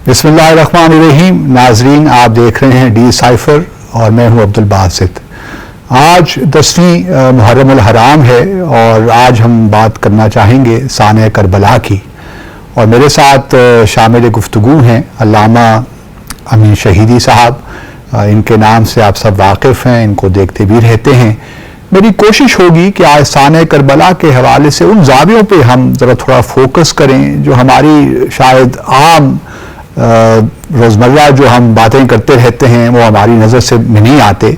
بسم اللہ الرحمن الرحیم. ناظرین، آپ دیکھ رہے ہیں ڈی سائفر اور میں ہوں عبد الباسط. آج 10ویں محرم الحرام ہے اور آج ہم بات کرنا چاہیں گے سانحہ کربلا کی. اور میرے ساتھ شامل گفتگو ہیں علامہ امین شہیدی صاحب. ان کے نام سے آپ سب واقف ہیں، ان کو دیکھتے بھی رہتے ہیں. میری کوشش ہوگی کہ آج سانحہ کربلا کے حوالے سے ان زاویوں پہ ہم ذرا تھوڑا فوکس کریں جو ہماری شاید عام روزمرہ جو ہم باتیں کرتے رہتے ہیں وہ ہماری نظر سے نہیں آتے.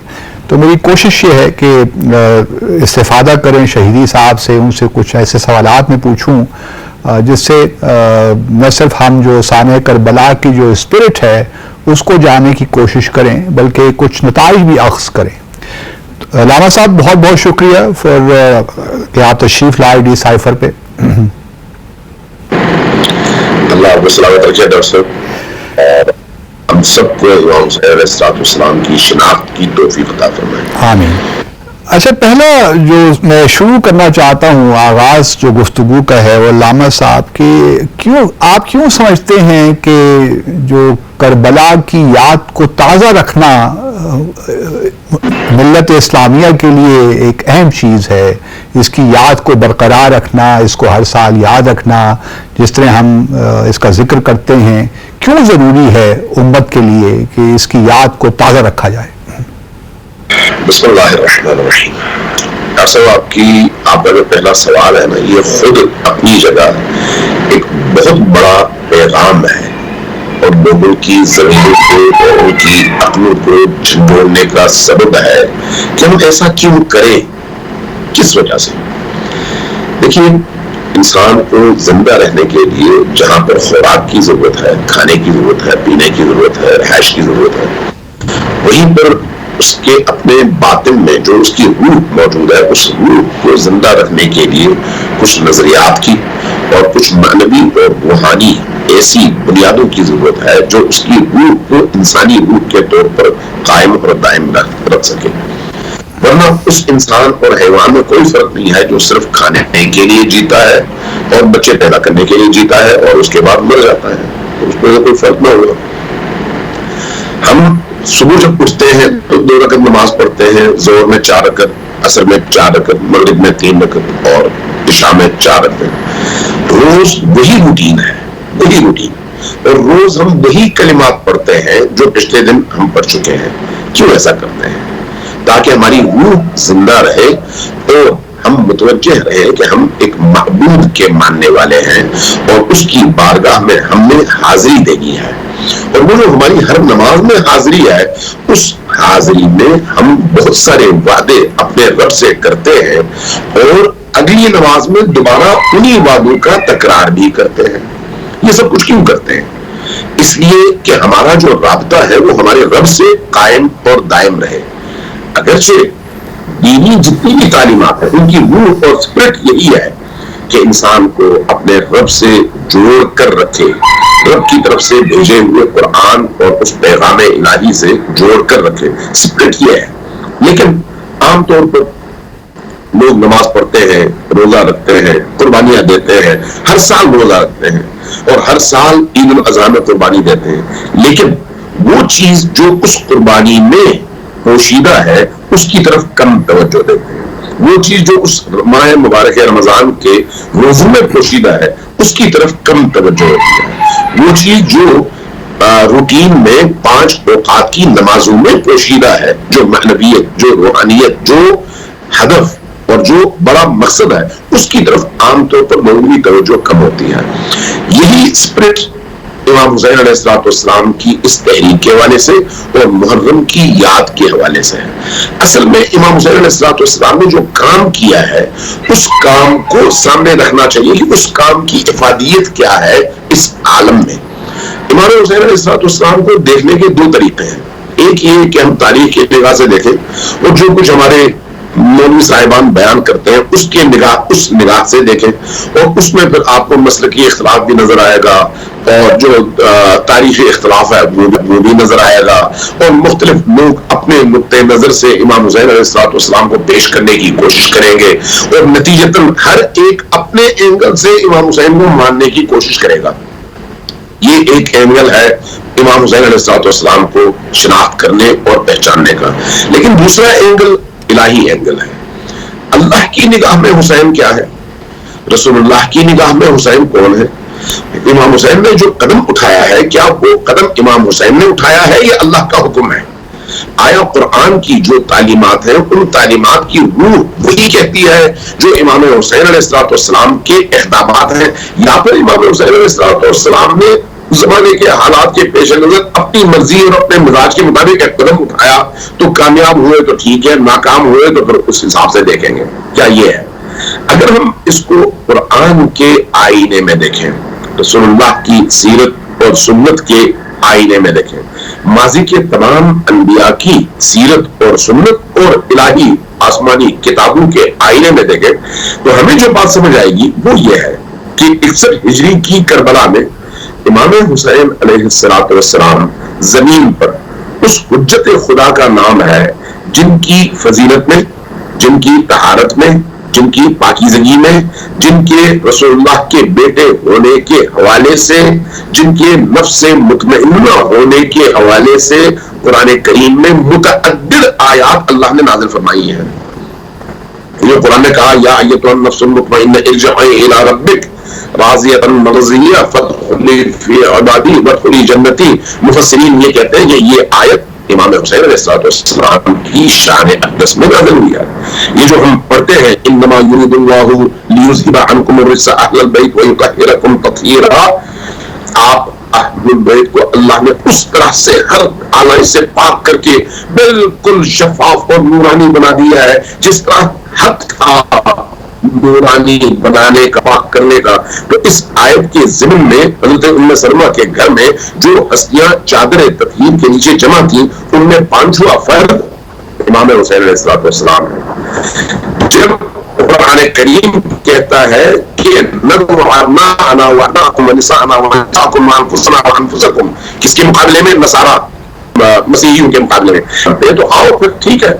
تو میری کوشش یہ ہے کہ استفادہ کریں شہیدی صاحب سے، ان سے کچھ ایسے سوالات میں پوچھوں جس سے نہ صرف ہم جو سانحہ کربلا کی جو اسپرٹ ہے اس کو جاننے کی کوشش کریں بلکہ کچھ نتائج بھی اخذ کریں. علامہ صاحب، بہت بہت شکریہ کہ آپ تشریف لائے ڈی سائفر پہ. اللہ آپ کو سلامت رکھے ڈاکٹر صاحب، اور ہم سب کو امام حسین علیہ السلام کی شناخت کی توفیق عطا فرمائے. آمین. اچھا، پہلا جو میں شروع کرنا چاہتا ہوں آغاز جو گفتگو کا ہے وہ علامہ صاحب کہ آپ کیوں سمجھتے ہیں کہ جو کربلا کی یاد کو تازہ رکھنا ملت اسلامیہ کے لیے ایک اہم چیز ہے، اس کی یاد کو برقرار رکھنا، اس کو ہر سال یاد رکھنا جس طرح ہم اس کا ذکر کرتے ہیں، کیوں ضروری ہے امت کے لیے کہ اس کی یاد کو تازہ رکھا جائے؟ بسم اللہ الرحمن الرحیم. ڈاکٹر صاحب، آپ کا جو پہلا سوال ہے نا، یہ خود اپنی جگہ ایک بہت بڑا پیغام ہے اور لوگوں کی ضمیروں کو اور ان کی عقلوں کو جھنجھوڑنے کا سبب ہے کہ ہم ایسا کیوں کریں، کس وجہ سے. دیکھیے، انسان کو زندہ رہنے کے لیے جہاں پر خوراک کی ضرورت ہے، کھانے کی ضرورت ہے، پینے کی ضرورت ہے، رہائش کی ضرورت ہے، وہیں پر اس کے اپنے باطن میں جو اس کی روح موجود ہے، اس روح کو زندہ رکھنے کے لیے کچھ نظریات کی اور کچھ معنوی اور روحانی ایسی بنیادوں کی ضرورت ہے جو اس کی روح کو انسانی روح کے طور پر قائم اور دائم رکھ سکے. ورنہ اس انسان اور حیوان میں کوئی فرق نہیں ہے جو صرف کھانے کے لیے جیتا ہے اور بچے پیدا کرنے کے لیے جیتا ہے اور اس کے بعد مر جاتا ہے. اس میں کوئی فرق نہ ہوگا. ہم صبح جب اٹھتے ہیں تو 2 رکعت نماز پڑھتے ہیں، ظہر میں 4 رکعت، عصر میں 4 رکعت، مغرب میں 3 رکعت اور عشاء میں 4 رکعت. روز وہی روٹین ہے، وہی روٹین، اور روز ہم وہی کلمات پڑھتے ہیں جو پچھلے دن ہم پڑھ چکے ہیں. کیوں ایسا کرتے ہیں؟ تاکہ ہماری روح زندہ رہے اور ہم متوجہ رہے کہ ہم ایک معبود کے ماننے والے ہیں اور اس کی بارگاہ میں ہم نے حاضری دینی ہے. اور وہ جو ہماری ہر نماز میں حاضری ہے، اس حاضری میں ہم بہت سارے وعدے اپنے رب سے کرتے ہیں اور اگلی نماز میں دوبارہ انہی وعدوں کا تکرار بھی کرتے ہیں. یہ سب کچھ کیوں کرتے ہیں؟ اس لیے کہ ہمارا جو رابطہ ہے وہ ہمارے رب سے قائم اور دائم رہے. اگرچہ دینی جتنی بھی تعلیمات ہیں ان کی روح اور اسپرٹ یہی ہے کہ انسان کو اپنے رب سے جوڑ کر رکھے، رب کی طرف سے بھیجے ہوئے قرآن اور اس پیغام الہی سے جوڑ کر رکھے. اسپرٹ یہ ہے. لیکن عام طور پر لوگ نماز پڑھتے ہیں، روزہ رکھتے ہیں، قربانیاں دیتے ہیں، ہر سال روزہ رکھتے ہیں اور ہر سال عید الاضحیٰ میں قربانی دیتے ہیں، لیکن وہ چیز جو اس قربانی میں پوشیدہ ہے اس کی طرف کم توجہ دیتے ہیں. وہ چیز جو اس ماہ مبارک رمضان کے روزوں میں پوشیدہ ہے اس کی طرف کم توجہ ہوتی ہے. وہ چیز جو روٹین میں 5 اوقات کی نمازوں میں پوشیدہ ہے، جو معنویت، جو روحانیت، جو ہدف اور جو بڑا مقصد ہے، اس کی طرف عام طور پر لوگوں کی توجہ کم ہوتی ہے. یہی اسپرٹ امام حسین علیہ السلام کی اس تحریک کے حوالے سے اور محرم کی یاد کے حوالے سے ہے. اصل میں امام حسین علیہ السلام نے جو کام کیا ہے اس کام کو سامنے رکھنا چاہیے کہ اس کام کی افادیت کیا ہے اس عالم میں. امام حسین علیہ السلام کو دیکھنے کے 2 طریقے ہیں. ایک یہ کہ ہم تاریخ کی نگاہ سے دیکھیں اور جو کچھ ہمارے مولوی صاحبان بیان کرتے ہیں اس نگاہ سے دیکھیں اور اس میں پھر آپ کو مسلکی اختلاف بھی نظر آئے گا اور جو تاریخی اختلاف ہے وہ بھی نظر آئے گا اور مختلف لوگ اپنے نقطۂ نظر سے امام حسین علیہ السلام کو پیش کرنے کی کوشش کریں گے اور نتیجتاً ہر ایک اپنے اینگل سے امام حسین کو ماننے کی کوشش کرے گا. یہ ایک اینگل ہے امام حسین علیہ السلام کو شناخت کرنے اور پہچاننے کا. لیکن دوسرا اینگل الہی اینگل ہے. اللہ کی نگاہ میں حسین کیا ہے؟ رسول اللہ کی نگاہ میں حسین کون ہے؟ امام حسین نے جو قدم اٹھایا ہے، کیا وہ قدم امام حسین نے اٹھایا ہے یا اللہ کا حکم ہے؟ آیا قرآن کی جو تعلیمات ہیں ان تعلیمات کی روح وہی کہتی ہے جو امام حسین علیہ السلام کے اقدامات ہیں، یا پھر امام حسین علیہ السلام نے زمانے کے حالات کے پیش نظر اپنی مرضی اور اپنے مزاج کے مطابق ایک قدم اٹھایا تو کامیاب ہوئے تو ٹھیک ہے، ناکام ہوئے تو پھر اس حساب سے دیکھیں گے؟ کیا یہ ہے؟ اگر ہم اس کو قرآن کے آئینے میں دیکھیں، رسول اللہ کی سیرت اور سنت کے آئینے میں دیکھیں، ماضی کے تمام انبیاء کی سیرت اور سنت اور الہی آسمانی کتابوں کے آئینے میں دیکھیں، تو ہمیں جو بات سمجھ آئے گی وہ یہ ہے کہ 61 ہجری کی کربلا میں امام حسین علیہ السلام زمین پر اس حجت خدا کا نام ہے جن کی فضیلت میں، جن کی طہارت میں، جن کی پاکیزگی میں، جن کے رسول اللہ کے بیٹے ہونے کے حوالے سے، جن کے نفس مطمئنہ ہونے کے حوالے سے قرآن کریم میں متعدد آیات اللہ نے نازل فرمائی ہیں. یہ قرآن نے کہا یا ایتھا النفس المطمئنہ ارجعی الی ربک راضیۃ مرضیہ فادخلی فی عبادی وادخلی جنتی. مفسرین یہ کہتے ہیں کہ یہ آیت امام حسین علیہ السلام کی شان اقدس میں نازل ہوئی ہے. یہ جو ہم پڑھتے ہیں انما یرید اللہ لیذھب عنکم الرجس اہل البیت ویطہرکم تطہیرا، آپ اہل البیت کو اللہ نے اس طرح سے ہر آلائش سے پاک کر کے بالکل شفاف اور نورانی بنا دیا ہے جس طرح حق تھا نورانی بنانے کا، پاک کرنے کا. تو اس آیت کے ضمن میں حضرت ام سلمہ کے گھر میں جو ہستیاں چادر تطہیر کے نیچے جمع تھیں ان میں 5واں فرد امام حسین علیہ السلام ہے. جب قرآن کریم کہتا ہے کہ کس کے مقابلے میں؟ نصارہ مسیحیوں کے مقابلے میں. تو آؤ پھر ٹھیک ہے،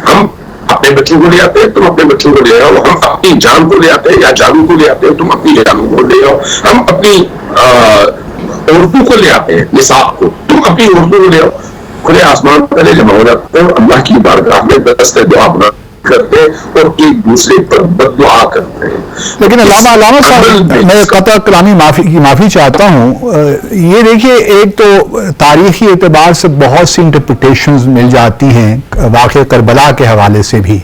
ہم اپنے بچوں کو لے آتے ہیں، تم اپنے بچوں کو لے آؤ. ہم اپنی جان کو لے آتے ہیں یا جانوں کو لے آتے ہیں، تم اپنی جانوں کو لے آؤ. ہم اپنی عورتوں کو لے آتے ہیں، نساء کو، تم اپنی عورتوں کو لے آؤ. کھلے آسمان پہلے جمع ہو جاتے ہیں اور اللہ کی بارگاہ میں دست دعا بنا کرتے ہیں اور ایک دوسرے پر بد دعا کرتے ہیں. لیکن علامہ صاحب میں قطع کلامی معافی چاہتا ہوں. یہ دیکھیے، ایک تو تاریخی اعتبار سے بہت سی انٹرپریٹیشنز مل جاتی ہیں واقعہ کربلا کے حوالے سے بھی.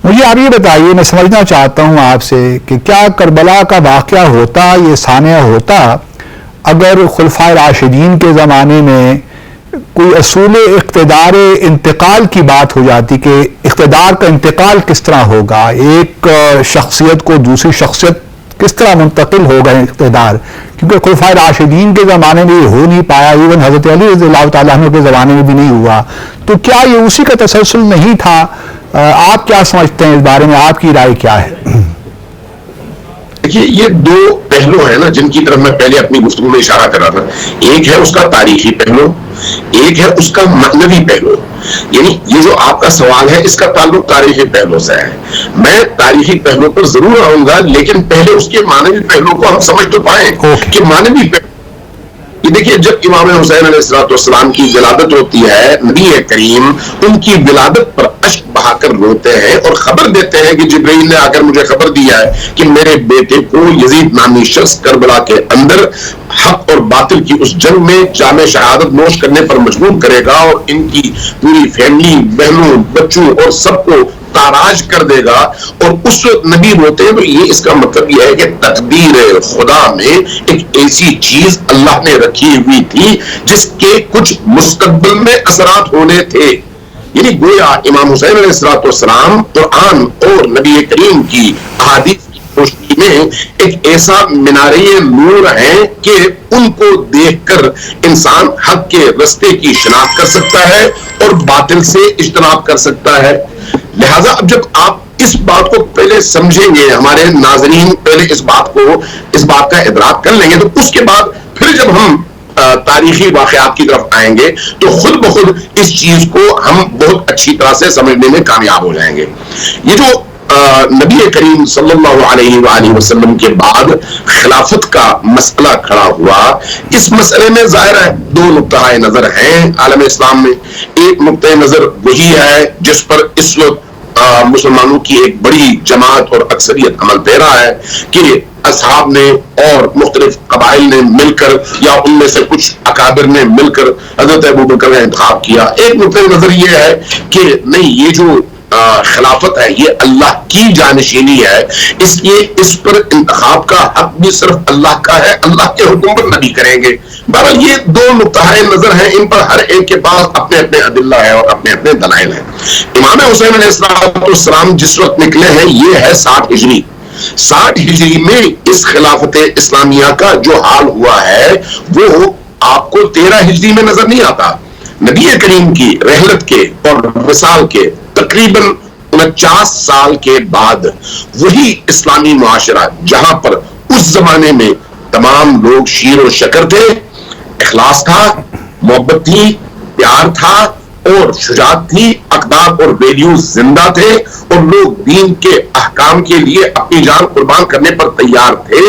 مجھے آپ یہ بتائیے، میں سمجھنا چاہتا ہوں آپ سے کہ کیا کربلا کا واقعہ ہوتا، یہ سانحہ ہوتا، اگر خلفائے راشدین کے زمانے میں کوئی اصول اقتدار انتقال کی بات ہو جاتی کہ اقتدار کا انتقال کس طرح ہوگا، ایک شخصیت کو دوسری شخصیت کس طرح منتقل ہوگا اقتدار، کیونکہ خلفائے راشدین کے زمانے میں یہ ہو نہیں پایا، ایون حضرت علی رضی اللہ تعالیٰ عنہ کے زمانے میں بھی نہیں ہوا. تو کیا یہ اسی کا تسلسل نہیں تھا؟ آپ کیا سمجھتے ہیں اس بارے میں؟ آپ کی رائے کیا ہے؟ دیکھیے، یہ دو پہلو ہیں نا جن کی طرف میں پہلے اپنی گفتگو میں اشارہ کر رہا تھا. ایک ہے اس کا تاریخی پہلو، ایک ہے اس کا معنوی پہلو. یعنی یہ جو آپ کا سوال ہے اس کا تعلق تاریخی پہلو سے ہے. میں تاریخی پہلو پر ضرور آؤں گا، لیکن پہلے اس کے معنوی پہلو کو ہم سمجھ تو پائیں کہ معنوی پہلو. یہ دیکھیے، جب امام حسین علیہ السلام کی ولادت ہوتی ہے، نبی کریم ان کی ولادت پر اشک بہا کر روتے ہیں اور خبر دیتے ہیں کہ جبرائیل نے آ کر مجھے خبر دیا ہے کہ میرے بیٹے کو یزید نامی شخص کربلا کے اندر حق اور باطل کی اس جنگ میں جام شہادت نوش کرنے پر مجبور کرے گا اور ان کی پوری فیملی، بہنوں، بچوں اور سب کو تاراج کر دے گا. اور اس وقت نبی روتے ہیں تو یہ اس کا مطلب یہ ہے کہ تقدیر خدا میں ایک ایسی چیز اللہ نے رکھی ہوئی تھی جس کے کچھ مستقبل میں اثرات ہونے تھے. یعنی گویا امام حسین علیہ السلام قرآن اور نبی کریم کی احادیث کی روشنی میں ایک ایسا منارے نور ہیں کہ ان کو دیکھ کر انسان حق کے رستے کی شناخت کر سکتا ہے اور باطل سے اجتناب کر سکتا ہے. لہذا اب جب آپ اس بات کو پہلے سمجھیں گے، ہمارے ناظرین پہلے اس بات کا ادراک کر لیں گے، تو اس کے بعد پھر جب ہم تاریخی واقعات کی طرف آئیں گے تو خود بخود اس چیز کو ہم بہت اچھی طرح سے سمجھنے میں کامیاب ہو جائیں گے. یہ جو نبی کریم صلی اللہ علیہ وآلہ وسلم کے بعد خلافت کا مسئلہ کھڑا ہوا. اس مسئلے میں ظاہر ہے دو نقطۂ نظر ہیں عالم اسلام میں. ایک نقطۂ نظر وہی ہے جس پر اس وقت مسلمانوں کی ایک بڑی جماعت اور اکثریت عمل پیرا ہے کہ اصحاب نے اور مختلف قبائل نے مل کر یا ان میں سے کچھ اکابر نے مل کر حضرت ابوبکر کا انتخاب کیا. ایک نقطۂ نظر یہ ہے کہ نہیں، یہ جو خلافت ہے یہ اللہ کی جانشینی ہے، اس لیے اس پر انتخاب کا حق بھی صرف اللہ کا ہے، اللہ کے حکم پر نبی کریں گے. بہرحال یہ دو نقطۂ نظر ہیں، ان پر ہر ایک کے پاس اپنے اپنے ادلہ ہے اور اپنے اپنے دلائل ہیں. امام حسین علیہ السلام جس وقت نکلے ہیں یہ ہے 60 ہجری. 60 ہجری میں اس خلافت اسلامیہ کا جو حال ہوا ہے وہ آپ کو 13 ہجری میں نظر نہیں آتا. نبی کریم کی رحلت کے اور وصال کے تقریباً 49 سال کے بعد وہی اسلامی معاشرہ جہاں پر اس زمانے میں تمام لوگ شیر و شکر تھے، اخلاص تھا، محبت تھی، پیار تھا اور شجاعت تھی، اقدار اور ویلیوز زندہ تھے اور لوگ دین کے احکام کے لیے اپنی جان قربان کرنے پر تیار تھے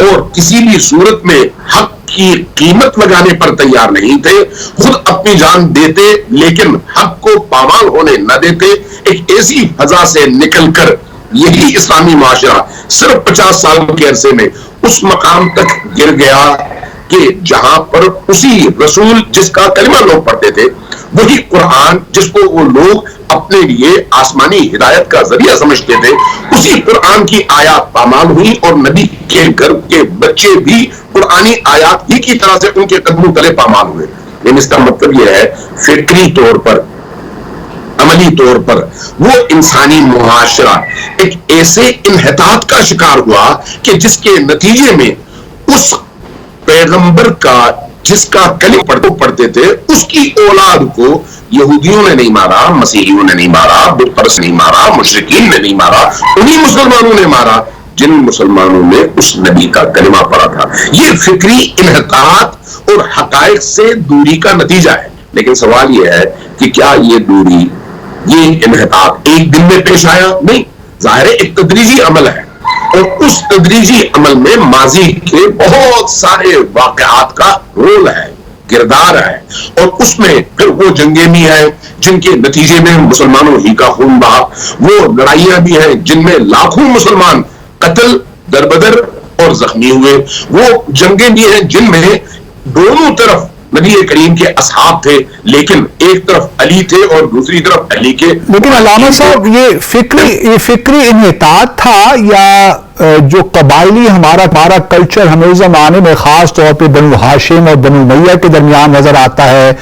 اور کسی بھی صورت میں حق کی قیمت لگانے پر تیار نہیں تھے، خود اپنی جان دیتے لیکن حق کو پامال ہونے نہ دیتے. ایک ایسی فضا سے نکل کر یہی اسلامی معاشرہ صرف 50 سال کے عرصے میں اس مقام تک گر گیا کہ جہاں پر اسی رسول جس کا کلمہ لوگ پڑھتے تھے، وہی قرآن جس کو وہ لوگ اپنے لیے آسمانی ہدایت کا ذریعہ سمجھتے تھے، اسی قرآن کی آیات پامال ہوئی اور نبی کے گھر کے بچے بھی قرآنی آیات ہی کی طرح سے ان کے قدموں تلے پامال ہوئے. لیکن اس کا مطلب یہ ہے فکری طور پر، عملی طور پر وہ انسانی معاشرہ ایک ایسے انحطاط کا شکار ہوا کہ جس کے نتیجے میں اس پیغمبر کا جس کا کلمہ پڑھتے تھے اس کی اولاد کو یہودیوں نے نہیں مارا، مسیحیوں نے نہیں مارا، بت پرست نہیں مارا، مشرکین نے نہیں مارا، انہی مسلمانوں نے مارا جن مسلمانوں نے اس نبی کا کلمہ پڑھا تھا. یہ فکری انحطاط اور حقائق سے دوری کا نتیجہ ہے. لیکن سوال یہ ہے کہ کیا یہ دوری، یہ انحطاط ایک دن میں پیش آیا؟ نہیں، ظاہر ایک تدریجی عمل ہے اور اس تدریجی عمل میں ماضی کے بہت سارے واقعات کا رول ہے، کردار ہے، اور اس میں پھر وہ جنگیں بھی ہیں جن کے نتیجے میں مسلمانوں ہی کا خون بہا، وہ لڑائیاں بھی ہیں جن میں لاکھوں مسلمان قتل دربدر اور زخمی ہوئے، وہ جنگیں بھی ہیں جن میں دونوں طرف نبی کریم کے اصحاب تھے لیکن ایک طرف علی تھے اور دوسری طرف علی کے. لیکن علامہ صاحب یہ فکری انحطاط تھا یا جو قبائلی ہمارا کلچر ہمیں اس زمانے میں خاص طور پہ بنو ہاشم اور بنو امیہ کے درمیان نظر آتا ہے،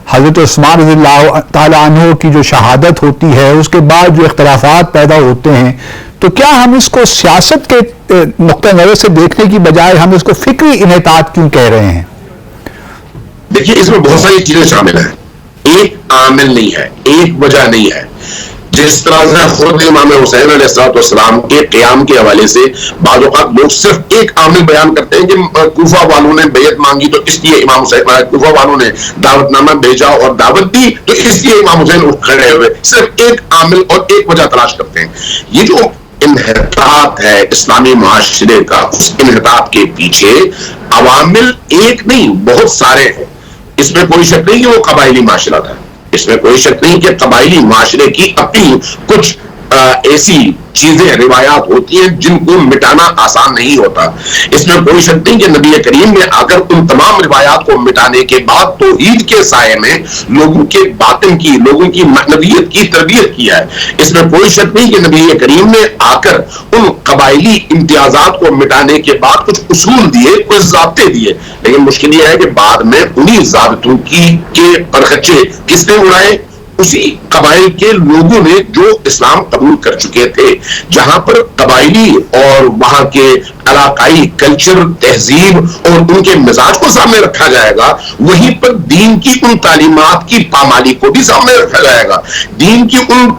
حضرت عثمان رضی اللہ تعالیٰ عنہ کی جو شہادت ہوتی ہے اس کے بعد جو اختلافات پیدا ہوتے ہیں، تو کیا ہم اس کو سیاست کے نقطہ نظر سے دیکھنے کی بجائے ہم اس کو فکری انحطاط کیوں کہہ رہے ہیں؟ دیکھیے اس میں بہت ساری چیزیں شامل ہیں، ایک عامل نہیں ہے، ایک وجہ نہیں ہے. جس طرح سے خود امام حسین علیہ السلام کے قیام کے حوالے سے بعض اوقات لوگ صرف ایک عامل بیان کرتے ہیں کہ کوفہ والوں نے بیعت مانگی تو اس لیے امام حسین، کوفہ والوں نے دعوت نامہ بھیجا اور دعوت دی تو اس لیے امام حسین کھڑے ہوئے. صرف ایک عامل اور ایک وجہ تلاش کرتے ہیں. یہ جو انحطاط ہے اسلامی معاشرے کا، اس انحطاط کے پیچھے عوامل ایک نہیں بہت سارے ہیں. اس میں کوئی شک نہیں کہ وہ قبائلی معاشرہ تھا، اس میں کوئی شک نہیں کہ قبائلی معاشرے کی اپنی کچھ ایسی چیزیں روایات ہوتی ہیں جن کو مٹانا آسان نہیں ہوتا. اس میں کوئی شک نہیں کہ نبی کریم نے آ کر ان تمام روایات کو مٹانے کے بعد توحید کے سائے میں لوگوں کے باطن کی، لوگوں کی معنویت کی تربیت کیا ہے. اس میں کوئی شک نہیں کہ نبی کریم نے آ کر ان قبائلی امتیازات کو مٹانے کے بعد کچھ اصول دیے، کچھ ضابطے دیے. لیکن مشکل یہ ہے کہ بعد میں انہی ضابطوں کے پرخچے کس نے اڑائے؟ اسی قبائل کے لوگوں نے جو اسلام قبول کر چکے تھے. جہاں پر قبائلی اور وہاں کے علاقائی کلچر، تہذیب اور ان کے مزاج کو سامنے رکھا جائے گا، وہیں پر دین کی ان تعلیمات کی پامالی کو بھی سامنے رکھا جائے گا. دین کی ان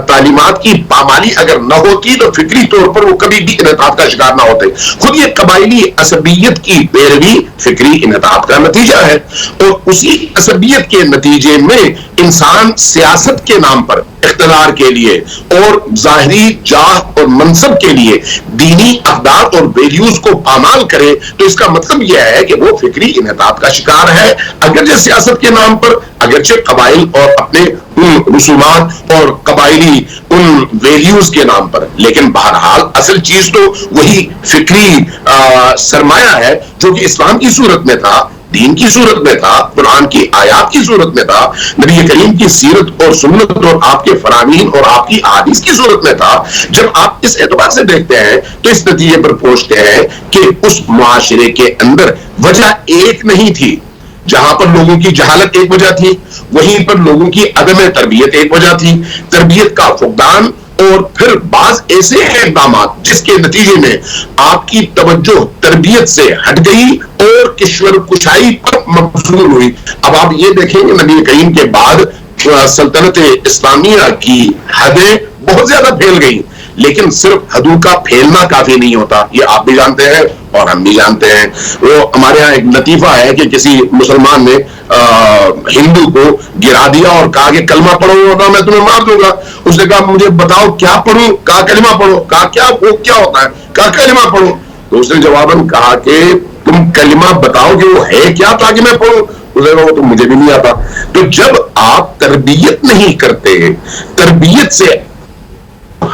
تعلیمات کی پامالی اگر نہ ہوتی تو فکری طور پر وہ کبھی بھی انحطاط کا شکار نہ ہوتے. خود یہ قبائلی عصبیت کی پیروی فکری انحطاط کا نتیجہ ہے، اور اسی عصبیت کے نتیجے میں انسان مسلمان سیاست کے نام پر اقتدار کے لیے اور ظاہری جاہ اور منصب کے لیے دینی اقدار اور ویلیوز کو پامال کرے تو اس کا مطلب یہ ہے کہ وہ فکری انحطاط کا شکار ہے، اگرچہ سیاست کے نام پر، اگرچہ قبائل اور اپنے ان رسومات اور قبائلی ان ویلیوز کے نام پر، لیکن بہرحال اصل چیز تو وہی فکری سرمایہ ہے جو کہ اسلام کی صورت میں تھا، دین کی صورت میں تھا، قرآن کی آیات کی صورت میں تھا، نبی کریم کی سیرت اور سنت اور آپ کے فرامین اور آپ کی احادیث کی صورت میں تھا۔ جب آپ اس اعتبار سے دیکھتے ہیں تو اس نتیجے پر پہنچتے ہیں کہ اس معاشرے کے اندر وجہ ایک نہیں تھی۔ جہاں پر لوگوں کی جہالت ایک وجہ تھی، وہیں پر لوگوں کی عدم تربیت ایک وجہ تھی، تربیت کا فقدان، اور پھر بعض ایسے اقدامات جس کے نتیجے میں آپ کی توجہ تربیت سے ہٹ گئی اور کشور کشائی پر مبذول ہوئی۔ اب آپ یہ دیکھیں کہ نبی کریم کے بعد سلطنت اسلامیہ کی حدیں بہت زیادہ پھیل گئی، لیکن صرف حدوں کا پھیلنا کافی نہیں ہوتا، یہ آپ بھی جانتے ہیں اور ہم بھی جانتے ہیں۔ وہ ہمارے ہاں ایک لطیفہ ہے کہ کسی مسلمان نے ہندو کو گرا دیا اور کہا کہ کلمہ پڑھو ورنہ میں تمہیں مار دوں گا۔ اس نے کہا مجھے بتاؤ کیا پڑھوں؟ کہا کلمہ پڑھو۔ کہا کیا وہ کیا ہوتا ہے؟ کہا کلمہ پڑھو۔ تو اس نے جواباً کہا کہ تم کلمہ بتاؤ کہ وہ ہے کیا تاکہ میں پڑھوں۔ اس نے کہا وہ تو مجھے بھی نہیں آتا۔ تو جب آپ تربیت نہیں کرتے، تربیت سے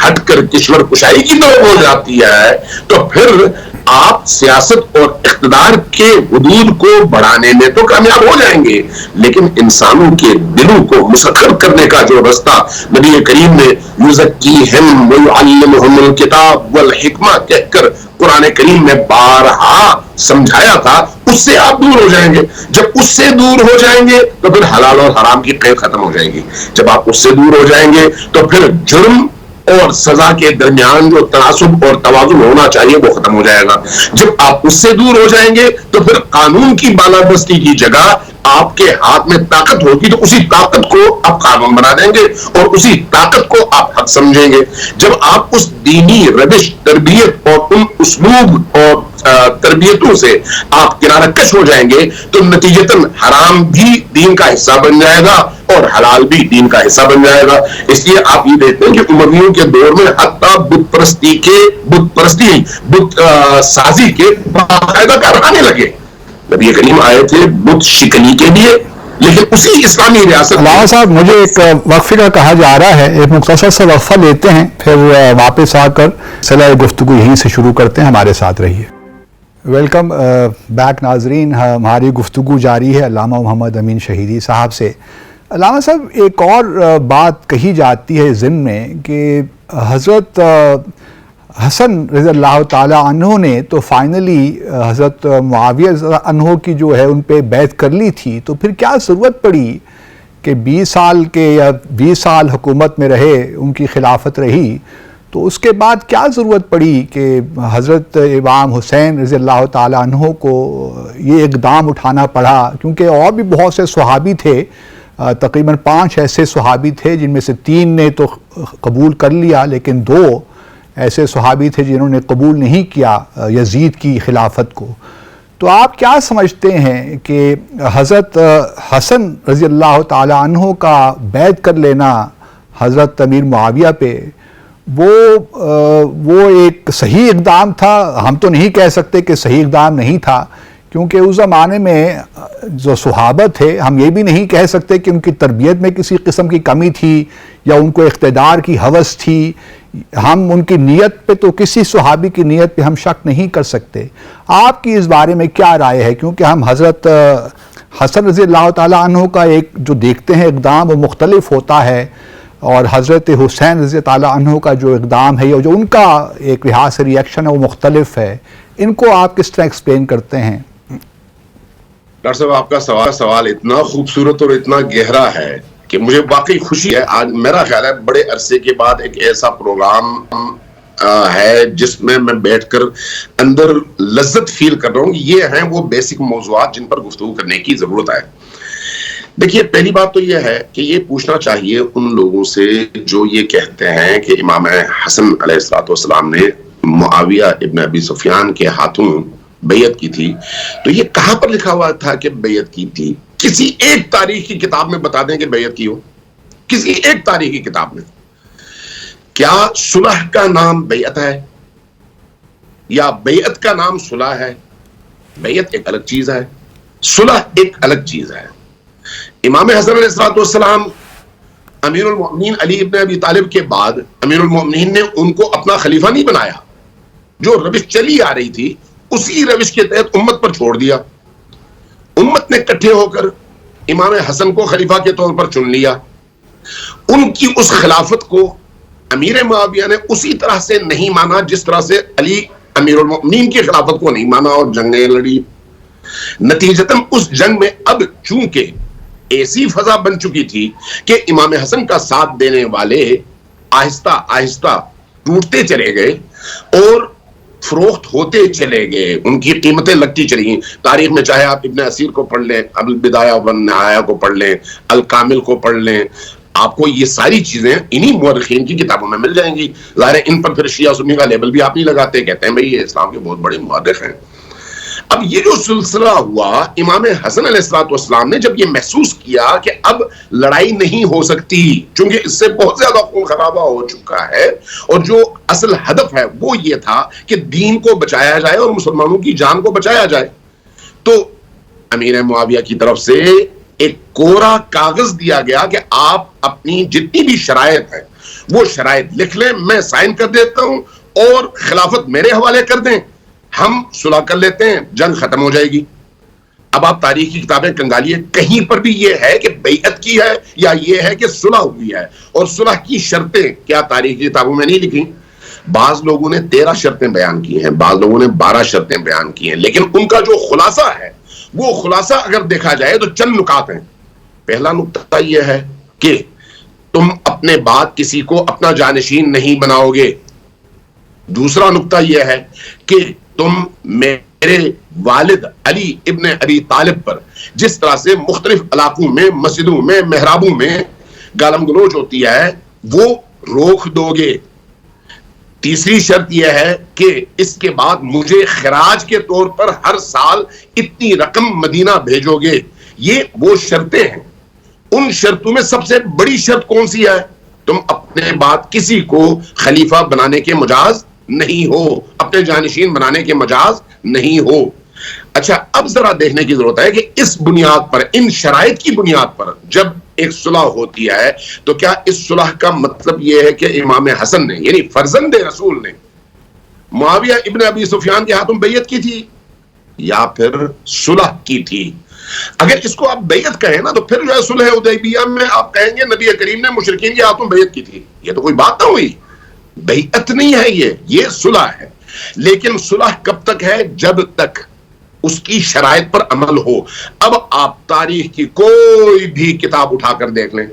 ہٹ کر کشور کشائی کی طرف ہو جاتی ہے، تو پھر آپ سیاست اور اقتدار کے حدود کو بڑھانے میں تو کامیاب ہو جائیں گے، لیکن انسانوں کے دلوں کو مسخر کرنے کا جو رستہ نبی کریم نے یزکیہم ویعلمہم الکتاب والحکمہ کہہ کر قرآن کریم میں بارہا سمجھایا تھا، اس سے آپ دور ہو جائیں گے۔ جب اس سے دور ہو جائیں گے تو پھر حلال اور حرام کی قید ختم ہو جائے گی۔ جب آپ اس سے دور ہو جائیں گے تو پھر جرم اور سزا کے درمیان جو تناسب اور توازن ہونا چاہیے وہ ختم ہو جائے گا۔ جب آپ اس سے دور ہو جائیں گے تو پھر قانون کی بالادستی کی جگہ آپ کے ہاتھ میں طاقت ہوگی تو اسی طاقت کو آپ قانون بنا دیں گے اور اسی طاقت کو آپ حق سمجھیں گے۔ جب آپ اس دینی روش، تربیت اور ان اسلوب اور تربیتوں سے آپ کنارہ کش ہو جائیں گے تو نتیجتاً حرام بھی دین کا حصہ بن جائے گا اور حلال بھی دین کا حصہ بن جائے گا۔ اس لیے آپ یہ دیکھتے ہیں کہ امویوں کے دور میں حتیٰ بت سازی کے باقاعدہ کارخانے لگے۔ نبی کریم آئے تھے بت شکنی کے لیے، لیکن اسی اسلامی ریاست۔ علامہ صاحب مجھے ایک وقفے کا کہا جا رہا ہے، ایک مختصر سا وقفہ لیتے ہیں، پھر واپس آ کر سلسلہ گفتگو یہیں سے شروع کرتے ہیں۔ ہمارے ساتھ رہیے۔ ویلکم بیک ناظرین، ہماری گفتگو جاری ہے علامہ محمد امین شہیدی صاحب سے۔ علامہ صاحب ایک اور بات کہی جاتی ہے ضمن میں کہ حضرت حسن رضی اللہ تعالیٰ عنہ نے تو فائنلی حضرت معاویہ عنہ کی جو ہے ان پہ بیعت کر لی تھی، تو پھر کیا ضرورت پڑی کہ 20 سال کے یا 20 سال حکومت میں رہے، ان کی خلافت رہی، تو اس کے بعد کیا ضرورت پڑی کہ حضرت امام حسین رضی اللہ تعالیٰ عنہ کو یہ اقدام اٹھانا پڑا؟ کیونکہ اور بھی بہت سے صحابی تھے، تقریباً 5 ایسے صحابی تھے جن میں سے 3 نے تو قبول کر لیا، لیکن 2 ایسے صحابی تھے جنہوں نے قبول نہیں کیا یزید کی خلافت کو۔ تو آپ کیا سمجھتے ہیں کہ حضرت حسن رضی اللہ تعالیٰ عنہ کا بیعت کر لینا حضرت امیر معاویہ پہ وہ ایک صحیح اقدام تھا؟ ہم تو نہیں کہہ سکتے کہ صحیح اقدام نہیں تھا، کیونکہ اس زمانے میں جو صحابہ تھے، ہم یہ بھی نہیں کہہ سکتے کہ ان کی تربیت میں کسی قسم کی کمی تھی یا ان کو اقتدار کی ہوس تھی۔ ہم ان کی نیت پہ تو کسی صحابی کی نیت پہ ہم شک نہیں کر سکتے۔ آپ کی اس بارے میں کیا رائے ہے؟ کیونکہ ہم حضرت حسن رضی اللہ تعالیٰ عنہ کا ایک جو دیکھتے ہیں اقدام وہ مختلف ہوتا ہے، اور حضرت حسین رضی اللہ عنہ کا جو اقدام ہے یا جو ان کا ایک لحاظ سے ریئیکشن ہے وہ مختلف ہے۔ ان کو آپ کس طرح ایکسپلین کرتے ہیں؟ ڈاکٹر صاحب آپ کا سوال اتنا خوبصورت اور اتنا گہرا ہے کہ مجھے واقعی خوشی ہے۔ آج میرا خیال ہے بڑے عرصے کے بعد ایک ایسا پروگرام ہے جس میں بیٹھ کر اندر لذت فیل کر رہا ہوں۔ یہ ہیں وہ بیسک موضوعات جن پر گفتگو کرنے کی ضرورت ہے۔ دیکھیے، پہلی بات تو یہ ہے کہ یہ پوچھنا چاہیے ان لوگوں سے جو یہ کہتے ہیں کہ امام حسن علیہ السلام نے معاویہ ابن ابی سفیان کے ہاتھوں بیعت کی تھی، تو یہ کہاں پر لکھا ہوا تھا کہ بیعت کی تھی؟ کسی ایک تاریخ کی کتاب میں بتا دیں کہ بیعت کی ہو۔ کسی ایک تاریخی کتاب میں. کیا صلح کا نام بیعت ہے یا بیعت کا نام صلح ہے؟ بیعت ایک الگ چیز ہے، صلح ایک الگ چیز ہے. امام حسن علیہ السلام امیر المؤمنین علی ابن ابی طالب کے بعد امیر المؤمنین نے ان کو اپنا خلیفہ نہیں بنایا. جو روش چلی آ رہی تھی اسی روش کے تحت امت پر چھوڑ دیا. امت نے اکٹھے ہو کر امام حسن کو خلیفہ کے طور پر چن لیا. ان کی اس خلافت کو امیر معاویہ نے اسی طرح سے نہیں مانا جس طرح سے علی امیر المؤمنین کی خلافت کو نہیں مانا اور جنگیں لڑی. نتیجتاً اس جنگ میں اب چونکہ ایسی فضا بن چکی تھی کہ امام حسن کا ساتھ دینے والے آہستہ آہستہ ٹوٹتے چلے گئے اور فروخت ہوتے چلے گئے، ان کی قیمتیں لگتی چلی گئیں. تاریخ میں چاہے آپ ابن اسیر کو پڑھ لیں، البدایہ والنہایہ کو پڑھ لیں، الکامل کو پڑھ لیں، آپ کو یہ ساری چیزیں انہی مورخین کی کتابوں میں مل جائیں گی. ظاہر ہے ان پر پھر شیعہ سنی کا لیبل بھی آپ نہیں لگاتے، کہتے ہیں بھئی یہ اسلام کے بہت بڑے مورخ ہیں. اب یہ جو سلسلہ ہوا، امام حسن علیہ السلام نے جب یہ محسوس کیا کہ اب لڑائی نہیں ہو سکتی، چونکہ اس سے بہت زیادہ خون خرابہ ہو چکا ہے، اور جو اصل ہدف ہے وہ یہ تھا کہ دین کو بچایا جائے اور مسلمانوں کی جان کو بچایا جائے، تو امیر معاویہ کی طرف سے ایک کوڑا کاغذ دیا گیا کہ آپ اپنی جتنی بھی شرائط ہیں وہ شرائط لکھ لیں، میں سائن کر دیتا ہوں اور خلافت میرے حوالے کر دیں، ہم صلح کر لیتے ہیں، جنگ ختم ہو جائے گی. اب آپ تاریخ کی کتابیں کنگالیے، کہیں پر بھی یہ ہے کہ بیعت کی ہے یا یہ ہے کہ صلح ہوئی ہے. اور صلح کی شرطیں کیا تاریخ کی کتابوں میں نہیں لکھی؟ بعض لوگوں نے 13 شرطیں بیان کی ہیں، بعض لوگوں نے 12 شرطیں بیان کی ہیں، لیکن ان کا جو خلاصہ ہے وہ خلاصہ اگر دیکھا جائے تو چند نکات ہیں. پہلا نکتہ یہ ہے کہ تم اپنے بعد کسی کو اپنا جانشین نہیں بناؤ گے. دوسرا نکتہ یہ ہے کہ تم میرے والد علی ابن ابی طالب پر جس طرح سے مختلف علاقوں میں، مسجدوں میں، محرابوں میں گالم گلوچ ہوتی ہے وہ روک دو گے. تیسری شرط یہ ہے کہ اس کے بعد مجھے خراج کے طور پر ہر سال اتنی رقم مدینہ بھیجو گے. یہ وہ شرطیں ہیں. ان شرطوں میں سب سے بڑی شرط کون سی ہے؟ تم اپنے بعد کسی کو خلیفہ بنانے کے مجاز نہیں ہو، اپنے جانشین بنانے کے مجاز نہیں ہو. اچھا، اب ذرا دیکھنے کی ضرورت ہے کہ اس بنیاد پر، ان شرائط کی بنیاد پر جب ایک صلح ہوتی ہے تو کیا اس صلح کا مطلب یہ ہے کہ امام حسن نے یعنی فرزند رسول نے معاویہ ابن ابی سفیان کے ہاتھوں بیعت کی تھی یا پھر صلح کی تھی؟ اگر اس کو آپ بیعت کہیں نا تو پھر جو ہے صلح حدیبیہ میں آپ کہیں گے نبی کریم نے مشرکین کے ہاتھوں بیعت کی تھی. یہ تو کوئی بات نہ ہوئی، بیعت نہیں ہے، یہ صلح ہے. لیکن صلح کب تک ہے؟ جب تک اس کی شرائط پر عمل ہو. اب آپ تاریخ کی کوئی بھی کتاب اٹھا کر دیکھ لیں،